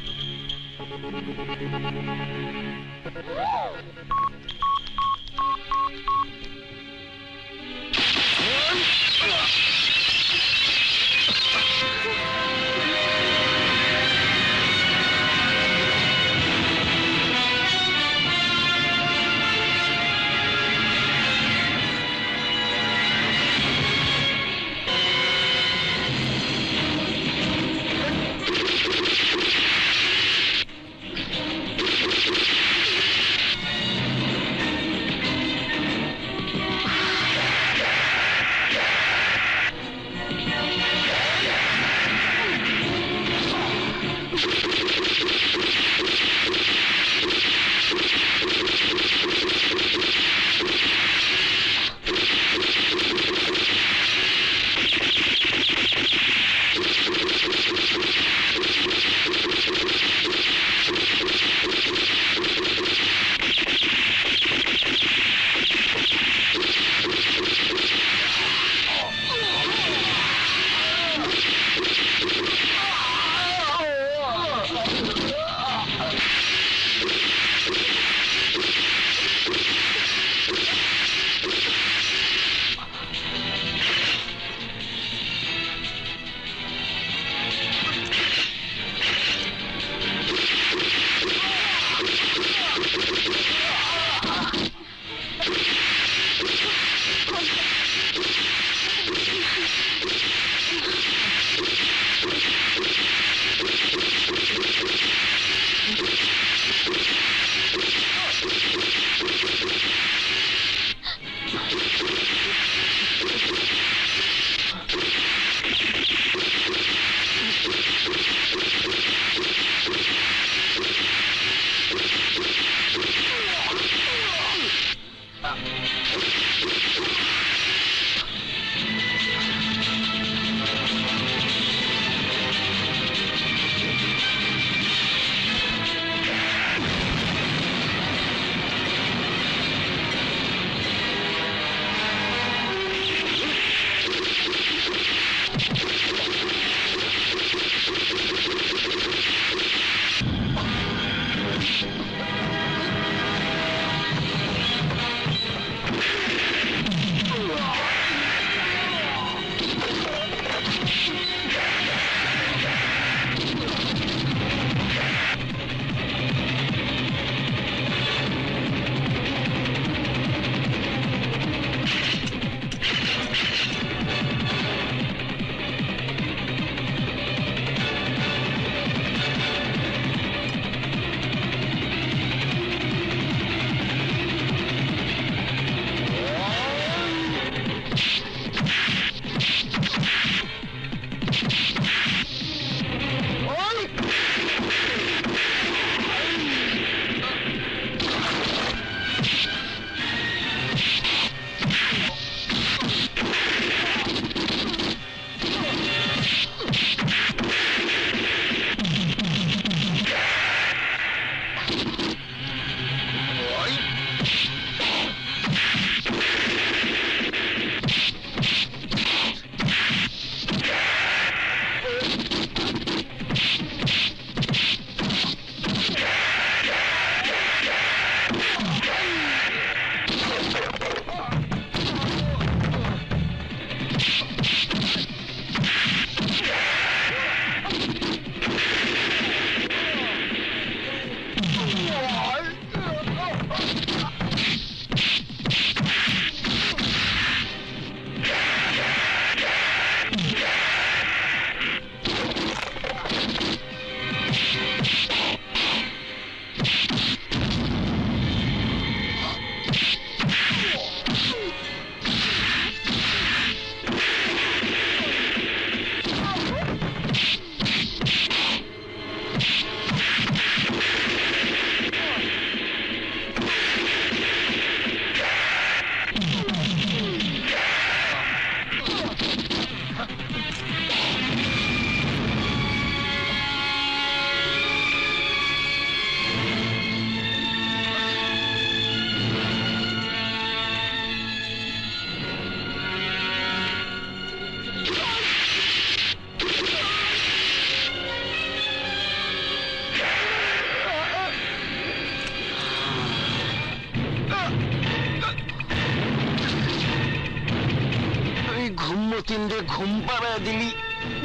ঘুমতিনরে ঘুম পাড়ায় দিলি,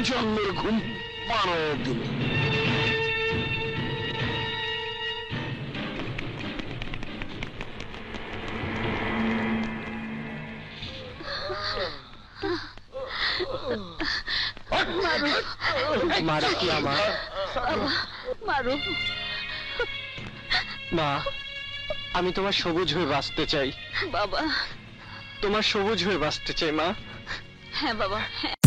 জন্মের ঘুম পাড়ায় দিলি। মারা কি আমার মারো। মা, আমি তোমার সবুজ হয়ে বাঁচতে চাই। বাবা। তোমার সবুজ হয়ে বাঁচতে চাই মা। হ্যাঁ বাবা, হ্যাঁ।